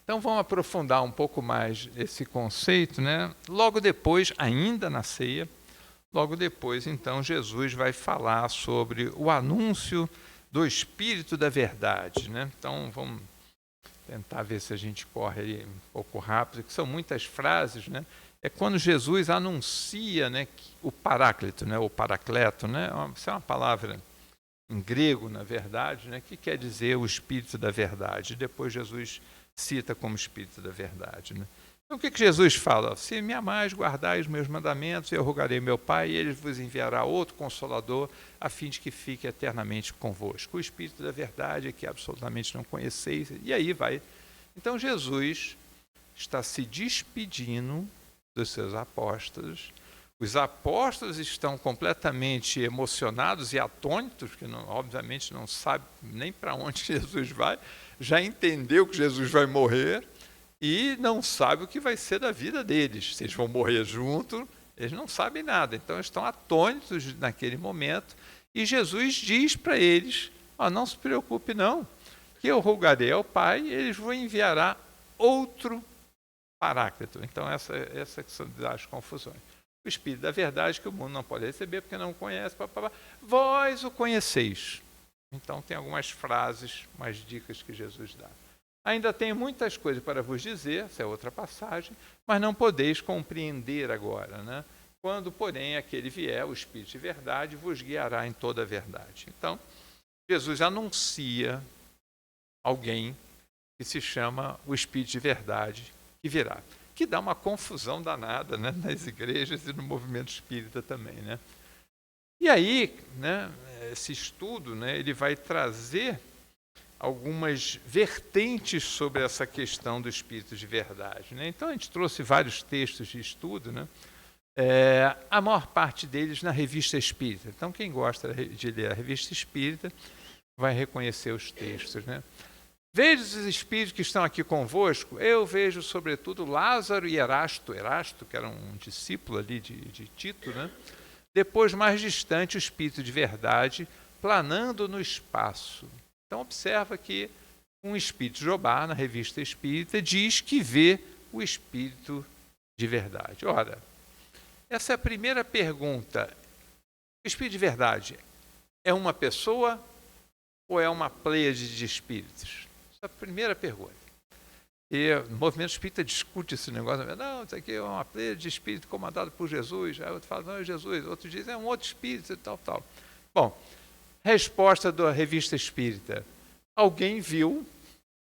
Então vamos aprofundar um pouco mais esse conceito, né? Logo depois, ainda na ceia, logo depois, então, Jesus vai falar sobre o anúncio do Espírito da Verdade, né? Então vamos tentar ver se a gente corre aí um pouco rápido, que são muitas frases, né? É quando Jesus anuncia, né, o Paráclito, né, o Paracleto, né? Isso é uma palavra em grego, na verdade, né, que quer dizer o Espírito da Verdade. Depois Jesus cita como Espírito da Verdade, né? Então o que Jesus fala? Se me amais, guardai os meus mandamentos, eu rogarei meu Pai, e ele vos enviará outro Consolador, a fim de que fique eternamente convosco. O Espírito da Verdade, que absolutamente não conheceis, e aí vai. Então Jesus está se despedindo dos seus apóstolos. Os apóstolos estão completamente emocionados e atônitos, porque obviamente não sabem nem para onde Jesus vai, já entendeu que Jesus vai morrer, e não sabe o que vai ser da vida deles. Se eles vão morrer junto, eles não sabem nada. Então, estão atônitos naquele momento. E Jesus diz para eles, não se preocupe não, que eu rogarei ao Pai e ele vos enviará outro Paráclito. Então, essa que são as confusões. O Espírito da Verdade que o mundo não pode receber porque não conhece. Vós o conheceis. Então, tem algumas frases, umas dicas que Jesus dá. Ainda tenho muitas coisas para vos dizer, essa é outra passagem, mas não podeis compreender agora, né? Quando, porém, aquele vier, o Espírito de Verdade, vos guiará em toda a verdade. Então, Jesus anuncia alguém que se chama o Espírito de Verdade, que virá. Que dá uma confusão danada, né, nas igrejas e no movimento espírita também, né? E aí, né, esse estudo, né, ele vai trazer algumas vertentes sobre essa questão do Espírito de Verdade, né? Então a gente trouxe vários textos de estudo, né? A maior parte deles na Revista Espírita. Então quem gosta de ler a Revista Espírita vai reconhecer os textos, né? Vejo os espíritos que estão aqui convosco, eu vejo sobretudo Lázaro e Erasto, que era um discípulo ali de Tito, né? Depois, mais distante, o Espírito de Verdade, planando no espaço. Então, observa que um espírito Jobá, na Revista Espírita, diz que vê o Espírito de Verdade. Ora, essa é a primeira pergunta. O Espírito de Verdade é uma pessoa ou é uma pleiade de espíritos? Essa é a primeira pergunta. E o movimento espírita discute esse negócio. Não, isso aqui é uma pleiade de espírito comandado por Jesus. Aí outro fala, não, é Jesus. Outro diz, é um outro espírito e tal, tal. Bom, resposta da Revista Espírita. Alguém viu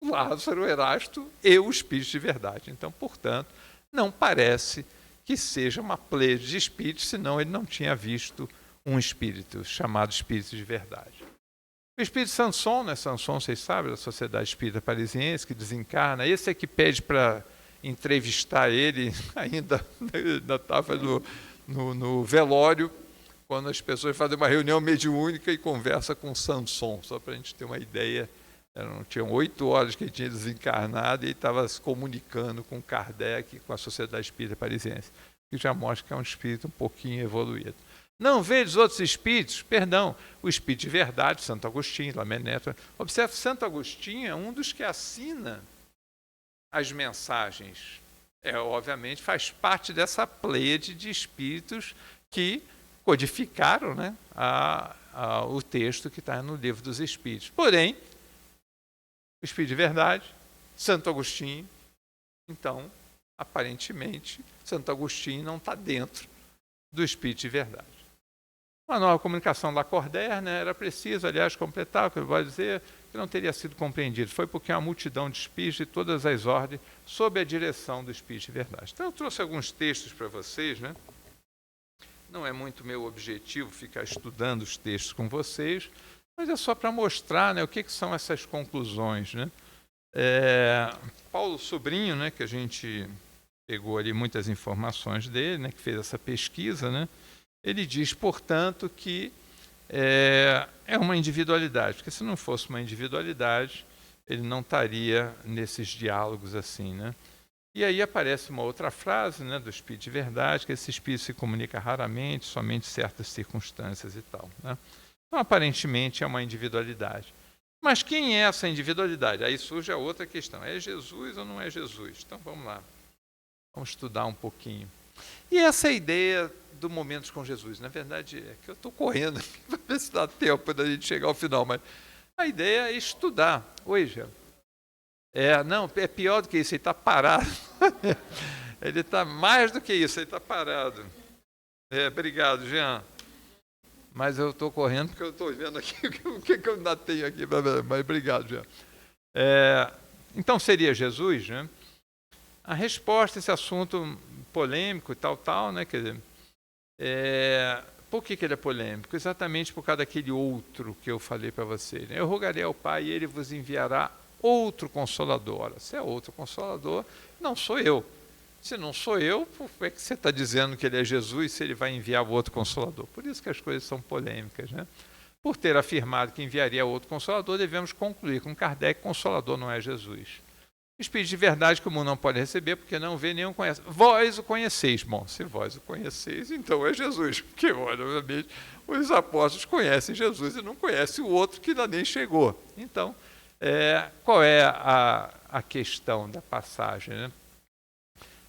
Lázaro, Erasto e o Espírito de Verdade. Então, portanto, não parece que seja uma pleiade de espíritos, senão ele não tinha visto um espírito chamado Espírito de Verdade. O espírito Sanson, né? Sanson, vocês sabem, da Sociedade Espírita Parisiense, que desencarna, esse é que pede para entrevistar ele, ainda estava no velório, quando as pessoas fazem uma reunião mediúnica e conversam com Sanson, só para a gente ter uma ideia. Tinham 8 horas que ele tinha desencarnado e ele estava se comunicando com Kardec, com a Sociedade Espírita Parisiense, que já mostra que é um espírito um pouquinho evoluído. Não vejo os outros espíritos, perdão, o Espírito de Verdade, Santo Agostinho, Lamenetra. Observe, Santo Agostinho é um dos que assina as mensagens Obviamente faz parte dessa pleiade de espíritos que codificaram, né, o texto que está no Livro dos Espíritos. Porém, o Espírito de Verdade, Santo Agostinho, então, aparentemente, Santo Agostinho não está dentro do Espírito de Verdade. Uma nova comunicação Lacordaire, né, era preciso, aliás, completar o que eu vou dizer, que não teria sido compreendido. Foi porque uma multidão de espíritos de todas as ordens, sob a direção do Espírito de Verdade. Então, eu trouxe alguns textos para vocês, né? Não é muito meu objetivo ficar estudando os textos com vocês, mas é só para mostrar, né, o que são essas conclusões, né? Paulo Sobrinho, né, que a gente pegou ali muitas informações dele, né, que fez essa pesquisa, né, ele diz, portanto, que é uma individualidade, porque se não fosse uma individualidade, ele não estaria nesses diálogos assim, né? E aí aparece uma outra frase, né, do Espírito de Verdade, que esse Espírito se comunica raramente, somente em certas circunstâncias e tal, né? Então, aparentemente, é uma individualidade. Mas quem é essa individualidade? Aí surge a outra questão. É Jesus ou não é Jesus? Então, vamos lá. Vamos estudar um pouquinho. E essa ideia do Momentos com Jesus? Na verdade, é que eu estou correndo aqui para ver se dá tempo da gente chegar ao final, mas a ideia é estudar. Oi, Jean. Não, é pior do que isso, ele está parado. Ele está mais do que isso, ele está parado. Obrigado, Jean. Mas eu estou correndo porque eu estou vendo aqui o que eu ainda tenho aqui. Mas obrigado, Jean. Então seria Jesus, né? A resposta a esse assunto polêmico e tal, né? Quer dizer, por que ele é polêmico? Exatamente por causa daquele outro que eu falei para vocês. Né? Eu rogarei ao Pai e ele vos enviará outro Consolador. Ora, se é outro Consolador, não sou eu. Se não sou eu, por que você está dizendo que ele é Jesus se ele vai enviar o outro Consolador? Por isso que as coisas são polêmicas, né? Por ter afirmado que enviaria outro Consolador, devemos concluir com Kardec que Consolador não é Jesus. Espírito de verdade que o mundo não pode receber, porque não vê nem o conhece. Vós o conheceis. Bom, se vós o conheceis, então é Jesus. Porque, obviamente, os apóstolos conhecem Jesus e não conhecem o outro que ainda nem chegou. Então, qual é a questão da passagem, né?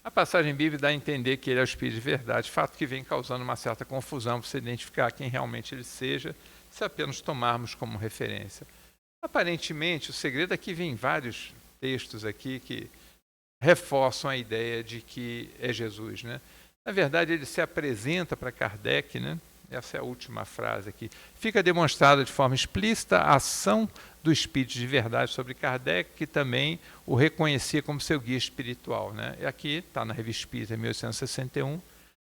A passagem bíblica dá a entender que ele é o Espírito de verdade, fato que vem causando uma certa confusão para se identificar quem realmente ele seja, se apenas tomarmos como referência. Aparentemente, o segredo aqui vem vários textos aqui que reforçam a ideia de que é Jesus, né? Na verdade, ele se apresenta para Kardec, né? Essa é a última frase aqui. Fica demonstrada de forma explícita a ação do Espírito de Verdade sobre Kardec, que também o reconhecia como seu guia espiritual, né? E aqui está na Revista Espírita, 1861.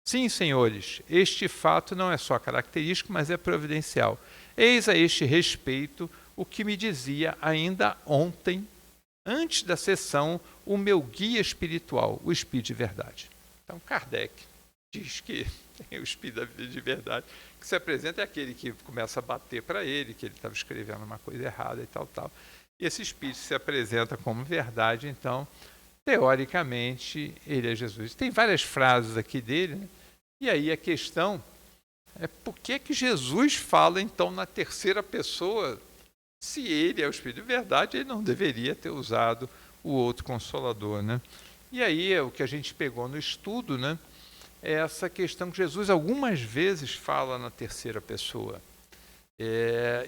Sim, senhores, este fato não é só característico, mas é providencial. Eis a este respeito o que me dizia ainda ontem, antes da sessão, o meu guia espiritual, o Espírito de Verdade. Então, Kardec diz que tem o Espírito de Verdade, que se apresenta é aquele que começa a bater para ele, que ele estava escrevendo uma coisa errada e tal. E esse Espírito se apresenta como verdade, então, teoricamente, ele é Jesus. Tem várias frases aqui dele, né? E aí a questão é por que Jesus fala, então, na terceira pessoa. Se ele é o Espírito de Verdade, ele não deveria ter usado o outro Consolador, né? E aí, o que a gente pegou no estudo, né, é essa questão que Jesus algumas vezes fala na terceira pessoa.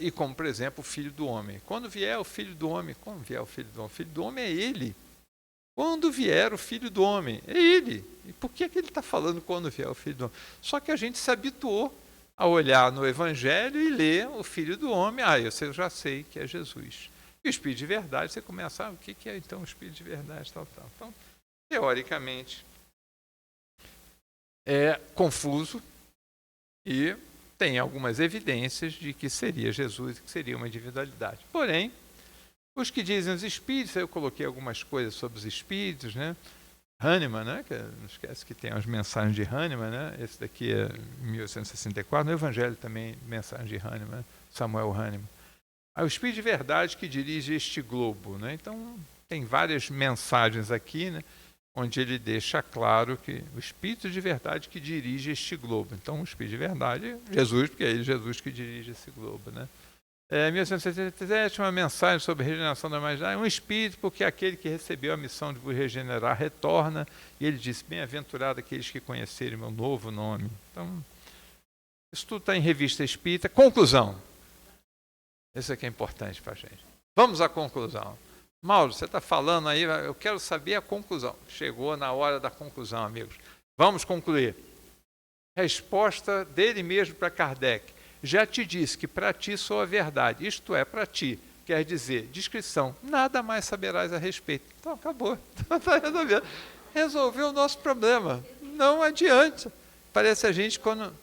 E como, por exemplo, o Filho do Homem. Quando vier o Filho do Homem, como vier o Filho do Homem? O Filho do Homem é ele. Quando vier o Filho do Homem, é ele. E por que ele está falando quando vier o Filho do Homem? Só que a gente se habituou a olhar no Evangelho e ler o Filho do Homem. Eu já sei que é Jesus. E o Espírito de Verdade, você começa, o que é então o Espírito de Verdade? Então, teoricamente, é confuso e tem algumas evidências de que seria Jesus, que seria uma individualidade. Porém, os que dizem os espíritos, eu coloquei algumas coisas sobre os espíritos, né? Hahnemann, né? Não esquece que tem as mensagens de Hahnemann, né? Esse daqui é 1864, no Evangelho também, mensagem de Hahnemann, Samuel Hahnemann. O Espírito de Verdade que dirige este globo, né? Então, tem várias mensagens aqui, né? Onde ele deixa claro que o Espírito de Verdade que dirige este globo. Então, o Espírito de Verdade é Jesus, porque é ele Jesus que dirige esse globo, né? Em 1977, uma mensagem sobre regeneração da humanidade, um espírito, porque aquele que recebeu a missão de vos regenerar retorna, e ele disse, bem-aventurado aqueles que conhecerem meu novo nome. Então, isso tudo está em Revista Espírita. Conclusão. Isso aqui é importante para a gente. Vamos à conclusão. Mauro, você está falando aí, eu quero saber a conclusão. Chegou na hora da conclusão, amigos. Vamos concluir. Resposta dele mesmo para Kardec. Já te disse que para ti sou a verdade, isto é, para ti, quer dizer, descrição, nada mais saberás a respeito. Então, acabou. Está resolvido. Resolveu o nosso problema. Não adianta. Parece a gente, quando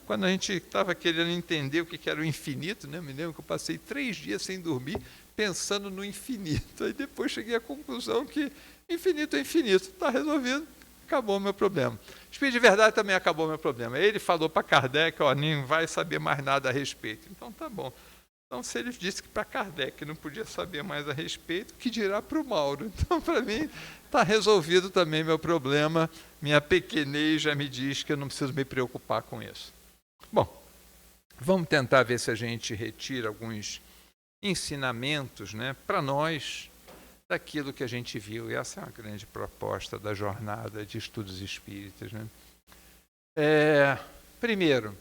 a gente estava querendo entender o que era o infinito, né? Me lembro que eu passei 3 dias sem dormir, pensando no infinito. Aí depois cheguei à conclusão que infinito é infinito. Está resolvido. Acabou o meu problema. O Espírito de Verdade também acabou o meu problema. Ele falou para Kardec, nem vai saber mais nada a respeito. Então tá bom. Então se ele disse que para Kardec não podia saber mais a respeito, que dirá para o Mauro? Então para mim está resolvido também meu problema. Minha pequenez já me diz que eu não preciso me preocupar com isso. Bom, vamos tentar ver se a gente retira alguns ensinamentos, né, para nós, daquilo que a gente viu. E essa é uma grande proposta da jornada de estudos espíritas, né? Primeiro,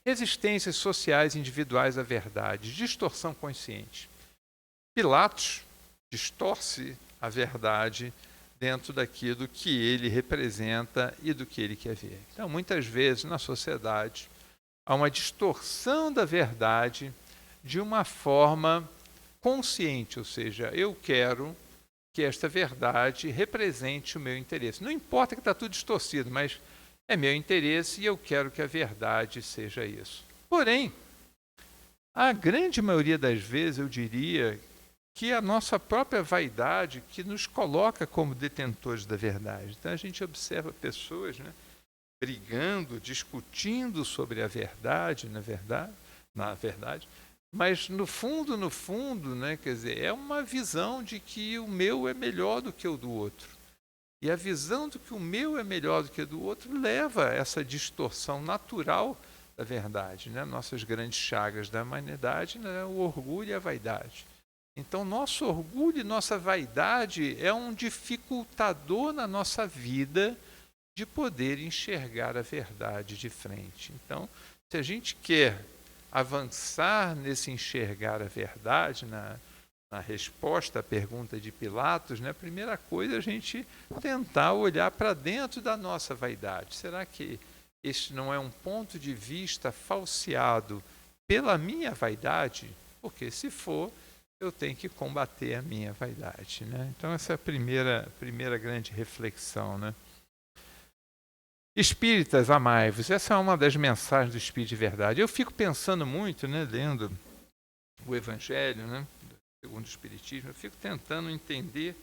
resistências sociais individuais à verdade, distorção consciente. Pilatos distorce a verdade dentro daquilo que ele representa e do que ele quer ver. Então, muitas vezes, na sociedade, há uma distorção da verdade de uma forma consciente, ou seja, eu quero que esta verdade represente o meu interesse. Não importa que está tudo distorcido, mas é meu interesse e eu quero que a verdade seja isso. Porém, a grande maioria das vezes, eu diria que a nossa própria vaidade que nos coloca como detentores da verdade. Então a gente observa pessoas, né, brigando, discutindo sobre a verdade, na verdade, mas no fundo, né, quer dizer, é uma visão de que o meu é melhor do que o do outro. E a visão de que o meu é melhor do que o do outro leva a essa distorção natural da verdade, né? Nossas grandes chagas da humanidade, né, o orgulho e a vaidade. Então, nosso orgulho e nossa vaidade é um dificultador na nossa vida de poder enxergar a verdade de frente. Então, se a gente quer avançar nesse enxergar a verdade, na resposta à pergunta de Pilatos, né, a primeira coisa é a gente tentar olhar para dentro da nossa vaidade. Será que este não é um ponto de vista falseado pela minha vaidade? Porque se for, eu tenho que combater a minha vaidade, né? Então essa é a primeira grande reflexão, né? Espíritas, amai-vos. Essa é uma das mensagens do Espírito de Verdade. Eu fico pensando muito, né, lendo o Evangelho, né, segundo o Espiritismo, eu fico tentando entender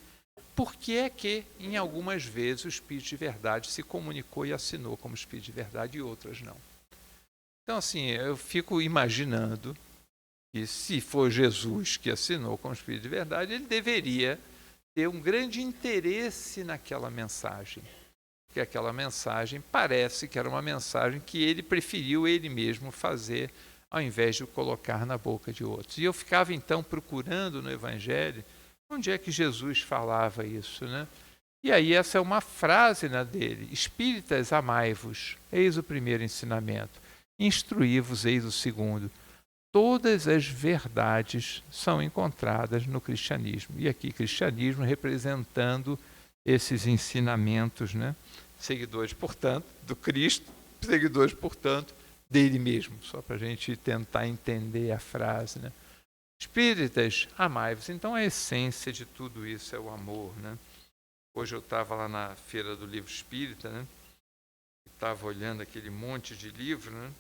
por que é que, em algumas vezes, o Espírito de Verdade se comunicou e assinou como Espírito de Verdade e outras não. Então, assim, eu fico imaginando que, se for Jesus que assinou como Espírito de Verdade, ele deveria ter um grande interesse naquela mensagem. Porque aquela mensagem parece que era uma mensagem que ele preferiu ele mesmo fazer, ao invés de colocar na boca de outros. E eu ficava, então, procurando no Evangelho onde é que Jesus falava isso, né? E aí essa é uma frase, né, dele: Espíritas, amai-vos, eis o primeiro ensinamento. Instruí-vos, eis o segundo. Todas as verdades são encontradas no cristianismo. E aqui, cristianismo representando esses ensinamentos, né? Seguidores, portanto, do Cristo, seguidores, portanto, dele mesmo. Só para a gente tentar entender a frase, né? Espíritas, amai-vos. Então a essência de tudo isso é o amor, né? Hoje eu estava lá na Feira do Livro Espírita, né? Estava olhando aquele monte de livro, né?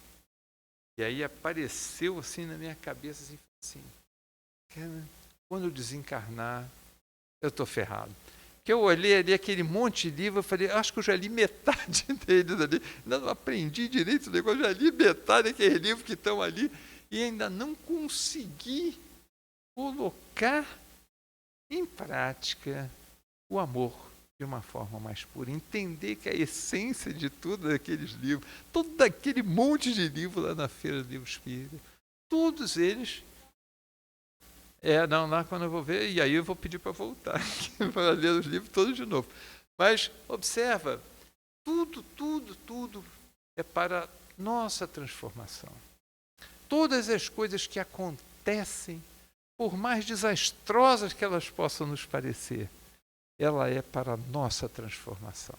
E aí apareceu assim na minha cabeça, assim, quando eu desencarnar, eu estou ferrado. Que eu olhei ali aquele monte de livro, eu falei, acho que eu já li metade deles ali. Ainda não aprendi direito o negócio, já li metade daqueles livros que estão ali e ainda não consegui colocar em prática o amor de uma forma mais pura. Entender que a essência de tudo daqueles livros, todo aquele monte de livro lá na Feira do Livro Espírita, todos eles Não, lá quando eu vou ver, e aí eu vou pedir para voltar, para ler os livros todos de novo. Mas observa, tudo é para nossa transformação. Todas as coisas que acontecem, por mais desastrosas que elas possam nos parecer, ela é para a nossa transformação.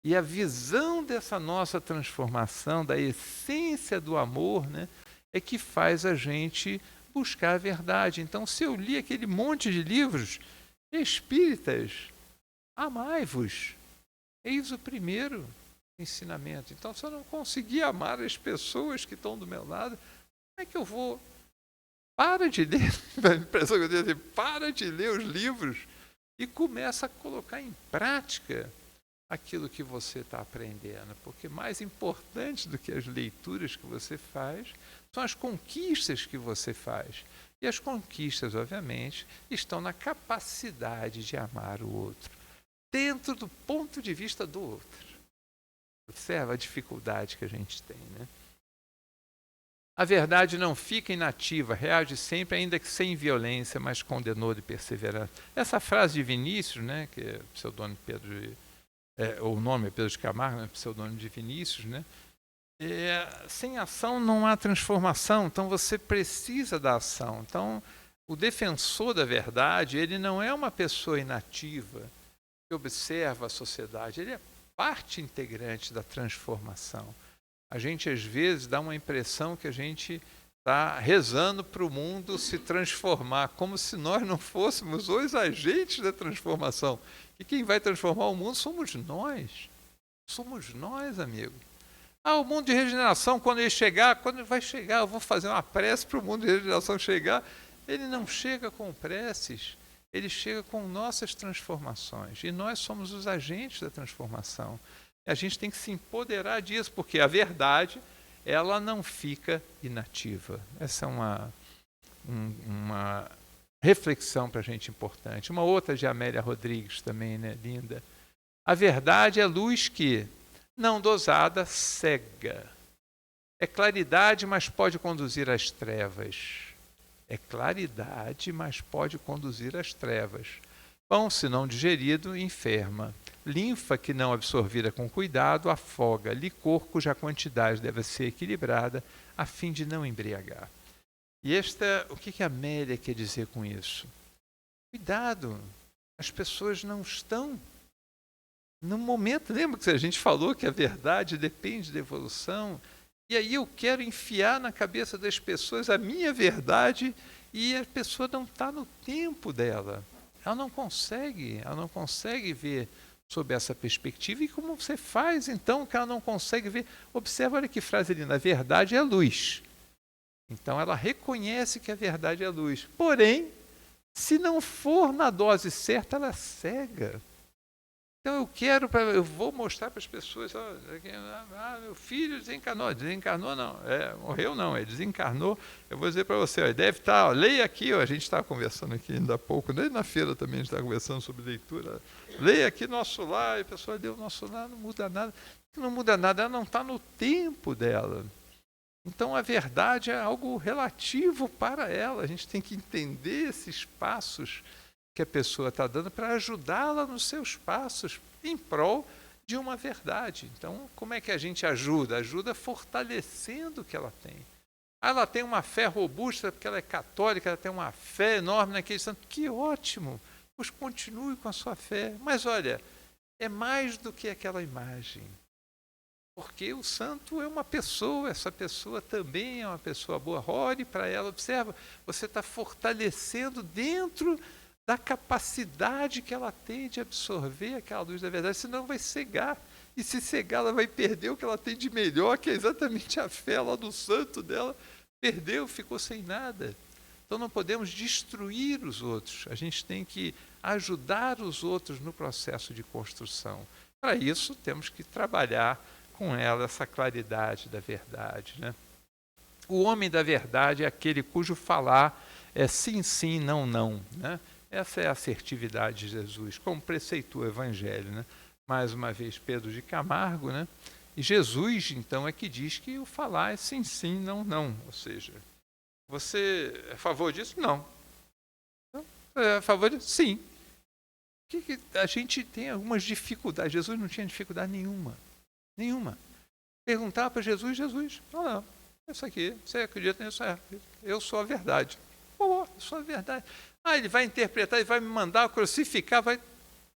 E a visão dessa nossa transformação, da essência do amor, né, é que faz a gente buscar a verdade. Então, se eu li aquele monte de livros espíritas, amai-vos, eis o primeiro ensinamento. Então, se eu não conseguir amar as pessoas que estão do meu lado, como é que eu vou? Para de ler, a impressão que eu tenho assim, para de ler os livros e começa a colocar em prática aquilo que você está aprendendo, porque mais importante do que as leituras que você faz são as conquistas que você faz. E as conquistas, obviamente, estão na capacidade de amar o outro, dentro do ponto de vista do outro. Observa a dificuldade que a gente tem, né? A verdade não fica inativa, reage sempre, ainda que sem violência, mas com denor e perseverança. Essa frase de Vinícius, né, que é pseudônimo Pedro o nome é Pedro de Camargo, né, pseudônimo de Vinícius, né? Sem ação não há transformação, então você precisa da ação. Então, o defensor da verdade, ele não é uma pessoa inativa que observa a sociedade, ele é parte integrante da transformação. A gente, às vezes, dá uma impressão que a gente está rezando para o mundo se transformar, como se nós não fôssemos os agentes da transformação. E quem vai transformar o mundo somos nós. Somos nós, amigo. O mundo de regeneração, quando ele vai chegar, eu vou fazer uma prece para o mundo de regeneração chegar. Ele não chega com preces, ele chega com nossas transformações. E nós somos os agentes da transformação. A gente tem que se empoderar disso, porque a verdade, ela não fica inativa. Essa é uma reflexão para a gente importante. Uma outra de Amélia Rodrigues também, né, linda. A verdade é luz que, não dosada, cega. É claridade, mas pode conduzir às trevas. É claridade, mas pode conduzir às trevas. Pão, se não digerido, enferma. Linfa que não absorvida com cuidado afoga. Licor cuja quantidade deve ser equilibrada a fim de não embriagar. E o que a Amélia quer dizer com isso? Cuidado, as pessoas não estão no momento. Lembra que a gente falou que a verdade depende da evolução? E aí eu quero enfiar na cabeça das pessoas a minha verdade e a pessoa não está no tempo dela. Ela não consegue ver sob essa perspectiva. E como você faz, então, que ela não consegue ver? Observa, olha que frase linda, a verdade é luz. Então, ela reconhece que a verdade é luz. Porém, se não for na dose certa, ela é cega. Então, eu vou mostrar para as pessoas, meu filho desencarnou não, morreu não, ele desencarnou. Eu vou dizer para você, deve estar, leia aqui, a gente estava conversando aqui ainda há pouco, nem na feira também a gente estava conversando sobre leitura, leia aqui Nosso Lar, e a pessoa leu Nosso Lar, não muda nada, ela não está no tempo dela. Então a verdade é algo relativo para ela, a gente tem que entender esses passos que a pessoa está dando para ajudá-la nos seus passos em prol de uma verdade. Então, como é que a gente ajuda? Ajuda fortalecendo o que ela tem. Ela tem uma fé robusta porque ela é católica, ela tem uma fé enorme naquele santo. Que ótimo! Pois continue com a sua fé. Mas olha, é mais do que aquela imagem. Porque o santo é uma pessoa, essa pessoa também é uma pessoa boa. Ore para ela, observa, você está fortalecendo dentro da capacidade que ela tem de absorver aquela luz da verdade, senão vai cegar. E se cegar, ela vai perder o que ela tem de melhor, que é exatamente a fé lá do santo dela. Perdeu, ficou sem nada. Então não podemos destruir os outros. A gente tem que ajudar os outros no processo de construção. Para isso, temos que trabalhar com ela essa claridade da verdade, né? O homem da verdade é aquele cujo falar é sim, sim, não, não, né? Essa é a assertividade de Jesus, como preceitua o Evangelho, né? Mais uma vez, Pedro de Camargo, né? E Jesus, então, é que diz que o falar é sim, sim, não, não. Ou seja, você é a favor disso? Não. A favor disso? Sim. A gente tem algumas dificuldades. Jesus não tinha dificuldade nenhuma. Nenhuma. Perguntar para Jesus, não, isso aqui, você acredita nisso? Eu sou a verdade. Eu sou a verdade. Ele vai interpretar, ele vai me mandar crucificar, vai...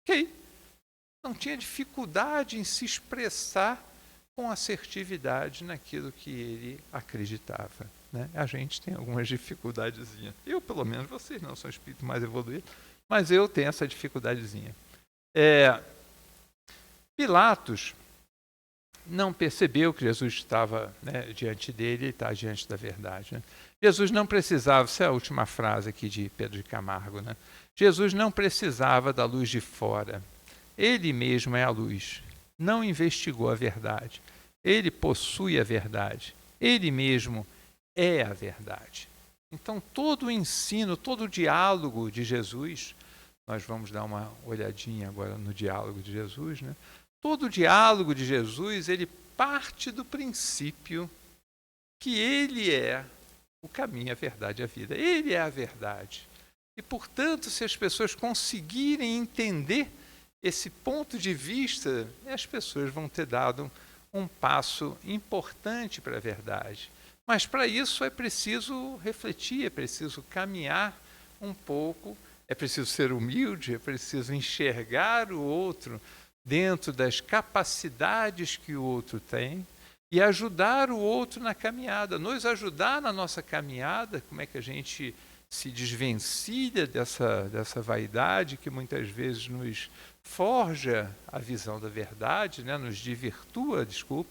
Ok. Não tinha dificuldade em se expressar com assertividade naquilo que ele acreditava. Né? A gente tem algumas dificuldadezinhas. Eu, pelo menos, vocês não são espíritos mais evoluídos, mas eu tenho essa dificuldadezinha. Pilatos não percebeu que Jesus estava, né, diante dele e está diante da verdade. Né? Jesus não precisava, essa é a última frase aqui de Pedro de Camargo, né? Jesus não precisava da luz de fora. Ele mesmo é a luz. Não investigou a verdade. Ele possui a verdade. Ele mesmo é a verdade. Então, todo o ensino, todo o diálogo de Jesus, nós vamos dar uma olhadinha agora no diálogo de Jesus, né? Todo o diálogo de Jesus, ele parte do princípio que ele é o caminho, a verdade e a vida. Ele é a verdade. E, portanto, se as pessoas conseguirem entender esse ponto de vista, as pessoas vão ter dado um passo importante para a verdade. Mas, para isso, é preciso refletir, é preciso caminhar um pouco, é preciso ser humilde, é preciso enxergar o outro dentro das capacidades que o outro tem e ajudar o outro na caminhada, nos ajudar na nossa caminhada, como é que a gente se desvencilha dessa vaidade que muitas vezes nos forja a visão da verdade, né? Nos desvirtua,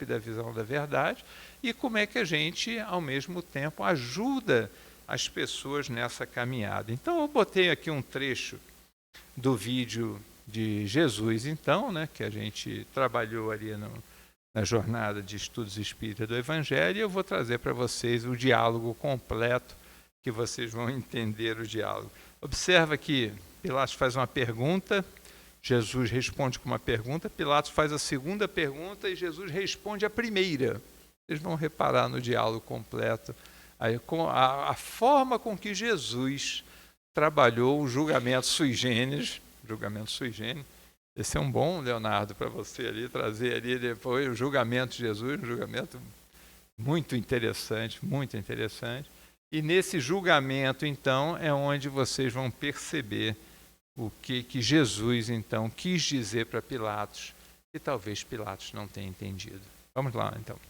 da visão da verdade, e como é que a gente, ao mesmo tempo, ajuda as pessoas nessa caminhada. Então, eu botei aqui um trecho do vídeo de Jesus, então, né, que a gente trabalhou ali na jornada de estudos espíritas do Evangelho, e eu vou trazer para vocês o diálogo completo, que vocês vão entender o diálogo. Observa que Pilatos faz uma pergunta, Jesus responde com uma pergunta, Pilatos faz a segunda pergunta e Jesus responde a primeira. Vocês vão reparar no diálogo completo a forma com que Jesus trabalhou o julgamento sui generis. Esse é um bom, Leonardo, para você ali trazer ali depois o julgamento de Jesus, um julgamento muito interessante, muito interessante. E nesse julgamento, então, é onde vocês vão perceber o que Jesus, então, quis dizer para Pilatos, que talvez Pilatos não tenha entendido. Vamos lá, então.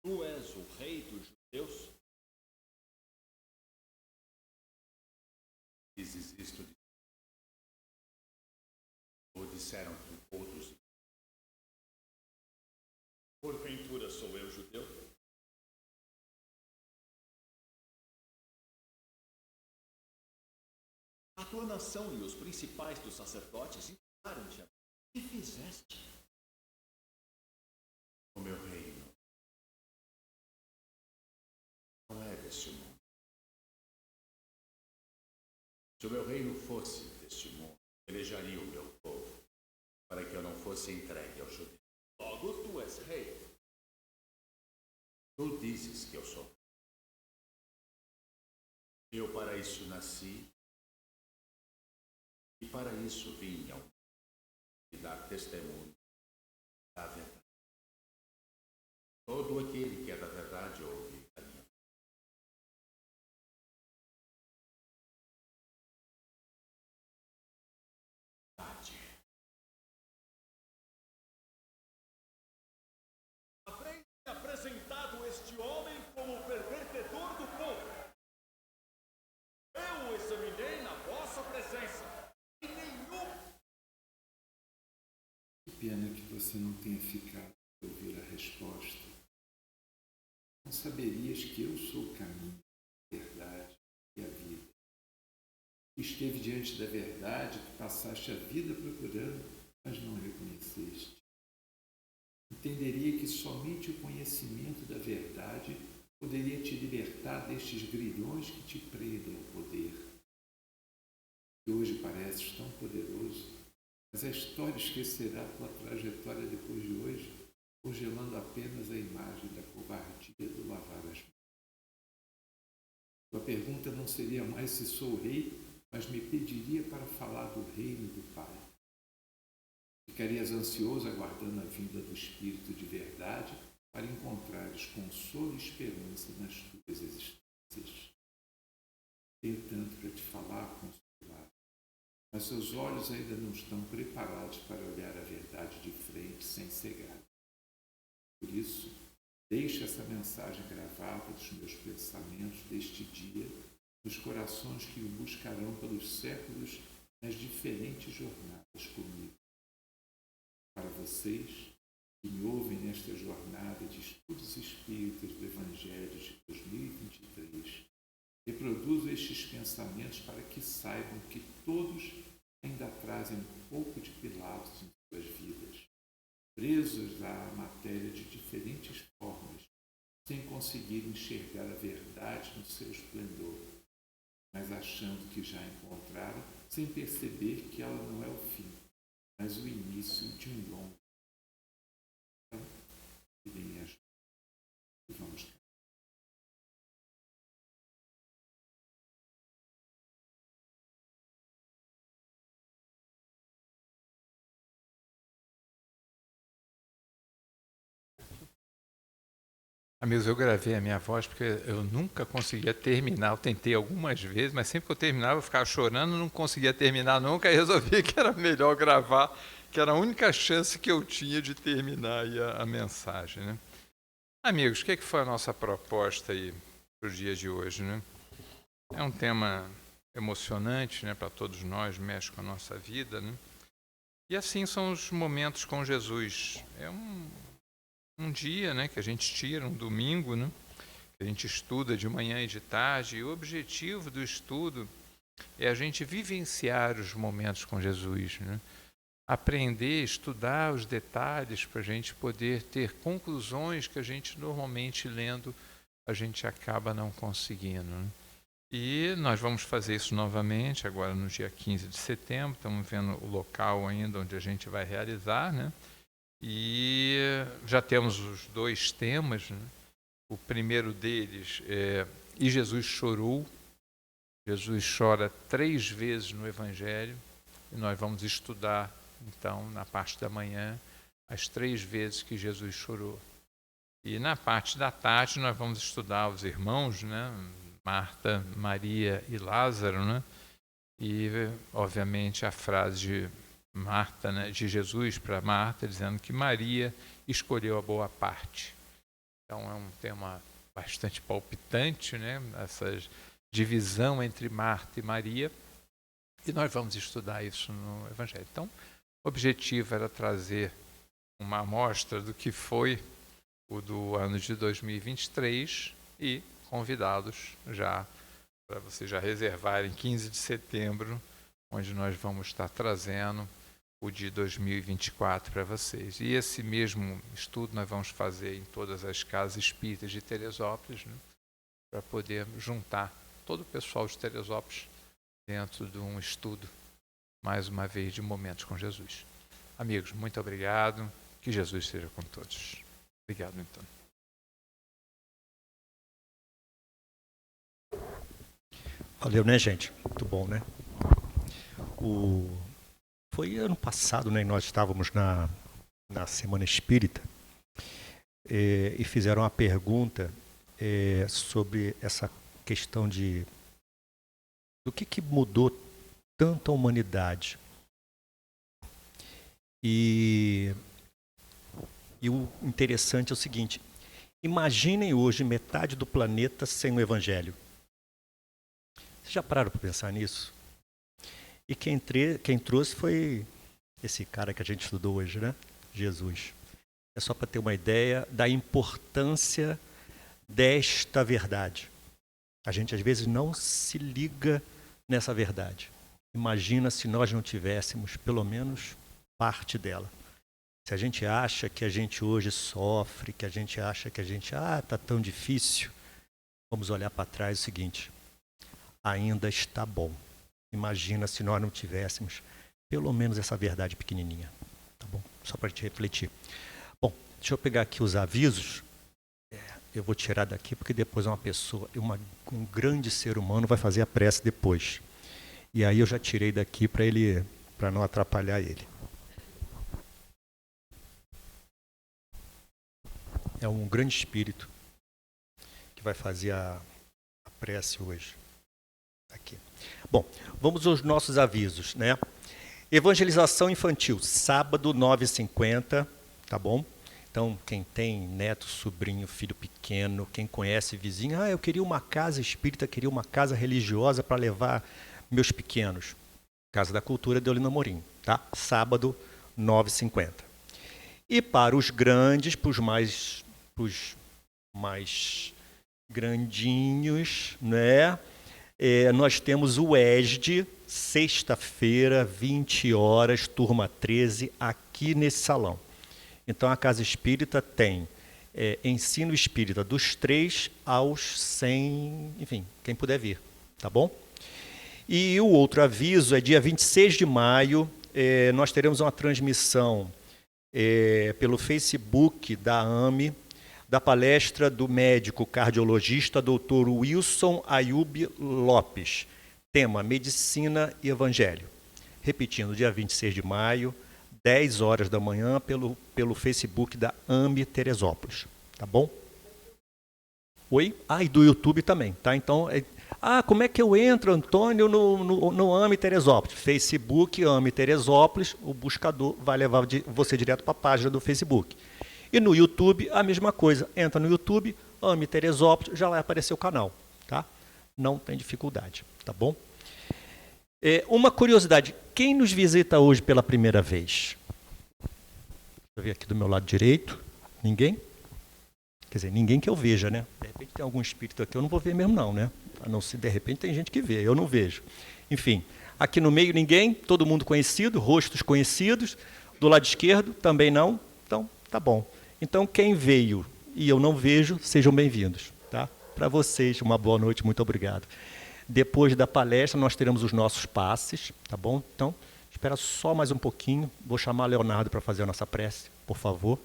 Tu és o rei dos judeus? Dizes isto ou disseram-te outros? Porventura sou eu judeu? A tua nação e os principais dos sacerdotes ensinaram-te a mim. Que fizeste? O meu reino não é deste mundo. Se o meu reino fosse deste mundo, pelejaria o meu povo, para que eu não fosse entregue aos judeus. Logo, tu és rei. Tu dizes que eu sou. Eu para isso nasci, e para isso vim ao mundo, e dar testemunho da verdade. Todo aquele que é da verdade ouve a minha. Apresentado este homem como o pervertedor do povo. Eu o examinei na vossa presença e nenhum. Que pena que você não tenha ficado para ouvir a resposta. Não saberias que eu sou o caminho, a verdade e a vida. Esteve diante da verdade que passaste a vida procurando, mas não reconheceste. entenderia que somente o conhecimento da verdade poderia te libertar destes grilhões que te prendem ao poder, que hoje pareces tão poderoso, mas a história esquecerá tua trajetória depois de hoje, congelando apenas a imagem da covardia do lavar as mãos. Tua pergunta não seria mais se sou rei, mas me pediria para falar do reino do Pai. Ficarias ansioso aguardando a vinda do Espírito de verdade para encontrares consolo e esperança nas tuas existências. Tenho tanto para te falar, consolar, mas seus olhos ainda não estão preparados para olhar a verdade de frente sem cegar. Por isso, deixe essa mensagem gravada dos meus pensamentos deste dia nos corações que o buscarão pelos séculos nas diferentes jornadas comigo. Para vocês que me ouvem nesta jornada de estudos espíritas do Evangelho de 2023, reproduzo estes pensamentos para que saibam que todos ainda trazem um pouco de Pilatos em suas vidas, presos à matéria de diferentes formas, sem conseguir enxergar a verdade no seu esplendor, mas achando que já encontraram, sem perceber que ela não é o fim, mas o início de um longo. Então, tirem as mãos e vamos cá. Amigos, eu gravei a minha voz porque eu nunca conseguia terminar. Eu tentei algumas vezes, mas sempre que eu terminava eu ficava chorando, não conseguia terminar nunca, e resolvi que era melhor gravar, que era a única chance que eu tinha de terminar aí a mensagem, né? Amigos, o que foi a nossa proposta aí para o dia de hoje, né? É um tema emocionante, né, para todos nós, mexe com a nossa vida, né? E assim são os momentos com Jesus. É um dia, né, que a gente tira, um domingo, né, que a gente estuda de manhã e de tarde, e o objetivo do estudo é a gente vivenciar os momentos com Jesus, né? Aprender, estudar os detalhes para a gente poder ter conclusões que a gente normalmente lendo a gente acaba não conseguindo, né? E nós vamos fazer isso novamente agora no dia 15 de setembro, estamos vendo o local ainda onde a gente vai realizar, né? E já temos os dois temas, né? O primeiro deles é E Jesus chorou. Jesus chora 3 vezes no Evangelho, e nós vamos estudar, então, na parte da manhã, as 3 vezes que Jesus chorou. E na parte da tarde nós vamos estudar os irmãos, né? Marta, Maria e Lázaro, né? E, obviamente, a frase de Marta, né, de Jesus para Marta, dizendo que Maria escolheu a boa parte. Então é um tema bastante palpitante, né, essa divisão entre Marta e Maria, e nós vamos estudar isso no Evangelho. Então, o objetivo era trazer uma amostra do que foi o do ano de 2023 e convidá-los já para vocês já reservarem 15 de setembro, onde nós vamos estar trazendo o de 2024 para vocês. E esse mesmo estudo nós vamos fazer em todas as casas espíritas de Teresópolis, né, para poder juntar todo o pessoal de Teresópolis dentro de um estudo, mais uma vez, de momentos com Jesus. Amigos, muito obrigado. Que Jesus seja com todos. Obrigado, então. Valeu, né, gente? Muito bom, né? Foi ano passado, né? Nós estávamos na Semana Espírita e fizeram uma pergunta sobre essa questão do que mudou tanto a humanidade. E o interessante é o seguinte: imaginem hoje metade do planeta sem o Evangelho. Vocês já pararam para pensar nisso? E quem trouxe foi esse cara que a gente estudou hoje, né? Jesus. É só para ter uma ideia da importância desta verdade. A gente às vezes não se liga nessa verdade. Imagina se nós não tivéssemos pelo menos parte dela. Se a gente acha que a gente hoje sofre, que a gente acha que a gente, tá tão difícil, vamos olhar para trás o seguinte, ainda está bom. Imagina se nós não tivéssemos pelo menos essa verdade pequenininha, tá bom? Só para te refletir. Bom, deixa eu pegar aqui os avisos. Eu vou tirar daqui porque depois um grande ser humano vai fazer a prece depois. E aí eu já tirei daqui para não atrapalhar ele. É um grande espírito que vai fazer a prece hoje. Aqui. Bom, vamos aos nossos avisos, né? Evangelização infantil, sábado, 9h50, tá bom? Então, quem tem neto, sobrinho, filho pequeno, quem conhece vizinho, eu queria uma casa espírita, queria uma casa religiosa para levar meus pequenos. Casa da Cultura de Olinda Amorim, tá? Sábado, 9h50. E para os grandes, para os mais grandinhos, né? Nós temos o ESD, sexta-feira, 20 horas, turma 13, aqui nesse salão. Então, a Casa Espírita tem ensino espírita dos 3 aos 100, enfim, quem puder vir, tá bom? E o outro aviso é dia 26 de maio, nós teremos uma transmissão pelo Facebook da AME, da palestra do médico cardiologista Dr. Wilson Ayub Lopes, tema Medicina e Evangelho. Repetindo, dia 26 de maio, 10 horas da manhã, pelo Facebook da AME Teresópolis, tá bom? Oi? E do YouTube também, tá? Então, como é que eu entro, Antônio, no AME Teresópolis? Facebook, AME Teresópolis, o buscador vai levar você direto para a página do Facebook. E no YouTube, a mesma coisa. Entra no YouTube, AME Teresópolis, já vai aparecer o canal, tá? Não tem dificuldade, tá bom? Uma curiosidade, quem nos visita hoje pela primeira vez? Deixa eu ver aqui do meu lado direito. Ninguém? Quer dizer, ninguém que eu veja, né? De repente tem algum espírito aqui, eu não vou ver mesmo não, né? A não ser, de repente tem gente que vê, eu não vejo. Enfim, aqui no meio ninguém, todo mundo conhecido, rostos conhecidos. Do lado esquerdo também não, então tá bom. Então quem veio e eu não vejo, sejam bem-vindos, tá? Para vocês, uma boa noite, muito obrigado. Depois da palestra, nós teremos os nossos passes, tá bom? Então, espera só mais um pouquinho. Vou chamar Leonardo para fazer a nossa prece, por favor.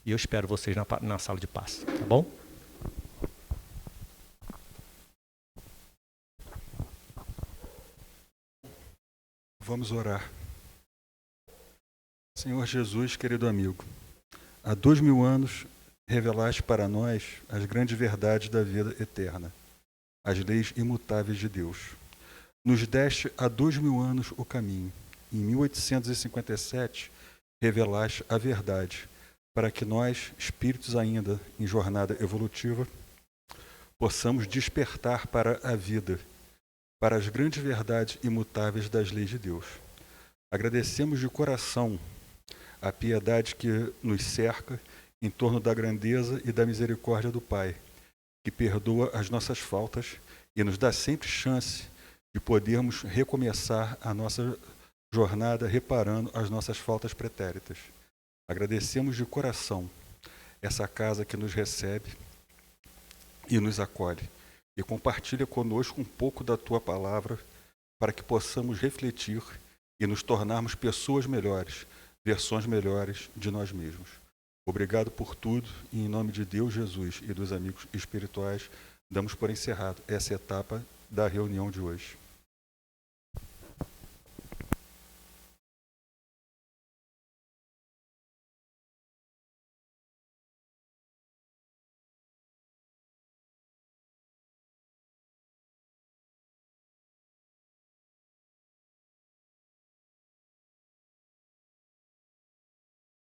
E eu espero vocês na sala de passe, tá bom? Vamos orar. Senhor Jesus, querido amigo, há 2000 anos revelaste para nós as grandes verdades da vida eterna, as leis imutáveis de Deus. Nos deste há 2000 anos o caminho. Em 1857, revelaste a verdade, para que nós, espíritos ainda em jornada evolutiva, possamos despertar para a vida, para as grandes verdades imutáveis das leis de Deus. Agradecemos de coração a piedade que nos cerca em torno da grandeza e da misericórdia do Pai, que perdoa as nossas faltas e nos dá sempre chance de podermos recomeçar a nossa jornada reparando as nossas faltas pretéritas. Agradecemos de coração essa casa que nos recebe e nos acolhe e compartilha conosco um pouco da Tua palavra para que possamos refletir e nos tornarmos pessoas melhores, versões melhores de nós mesmos. Obrigado por tudo e em nome de Deus, Jesus e dos amigos espirituais, damos por encerrado essa etapa da reunião de hoje.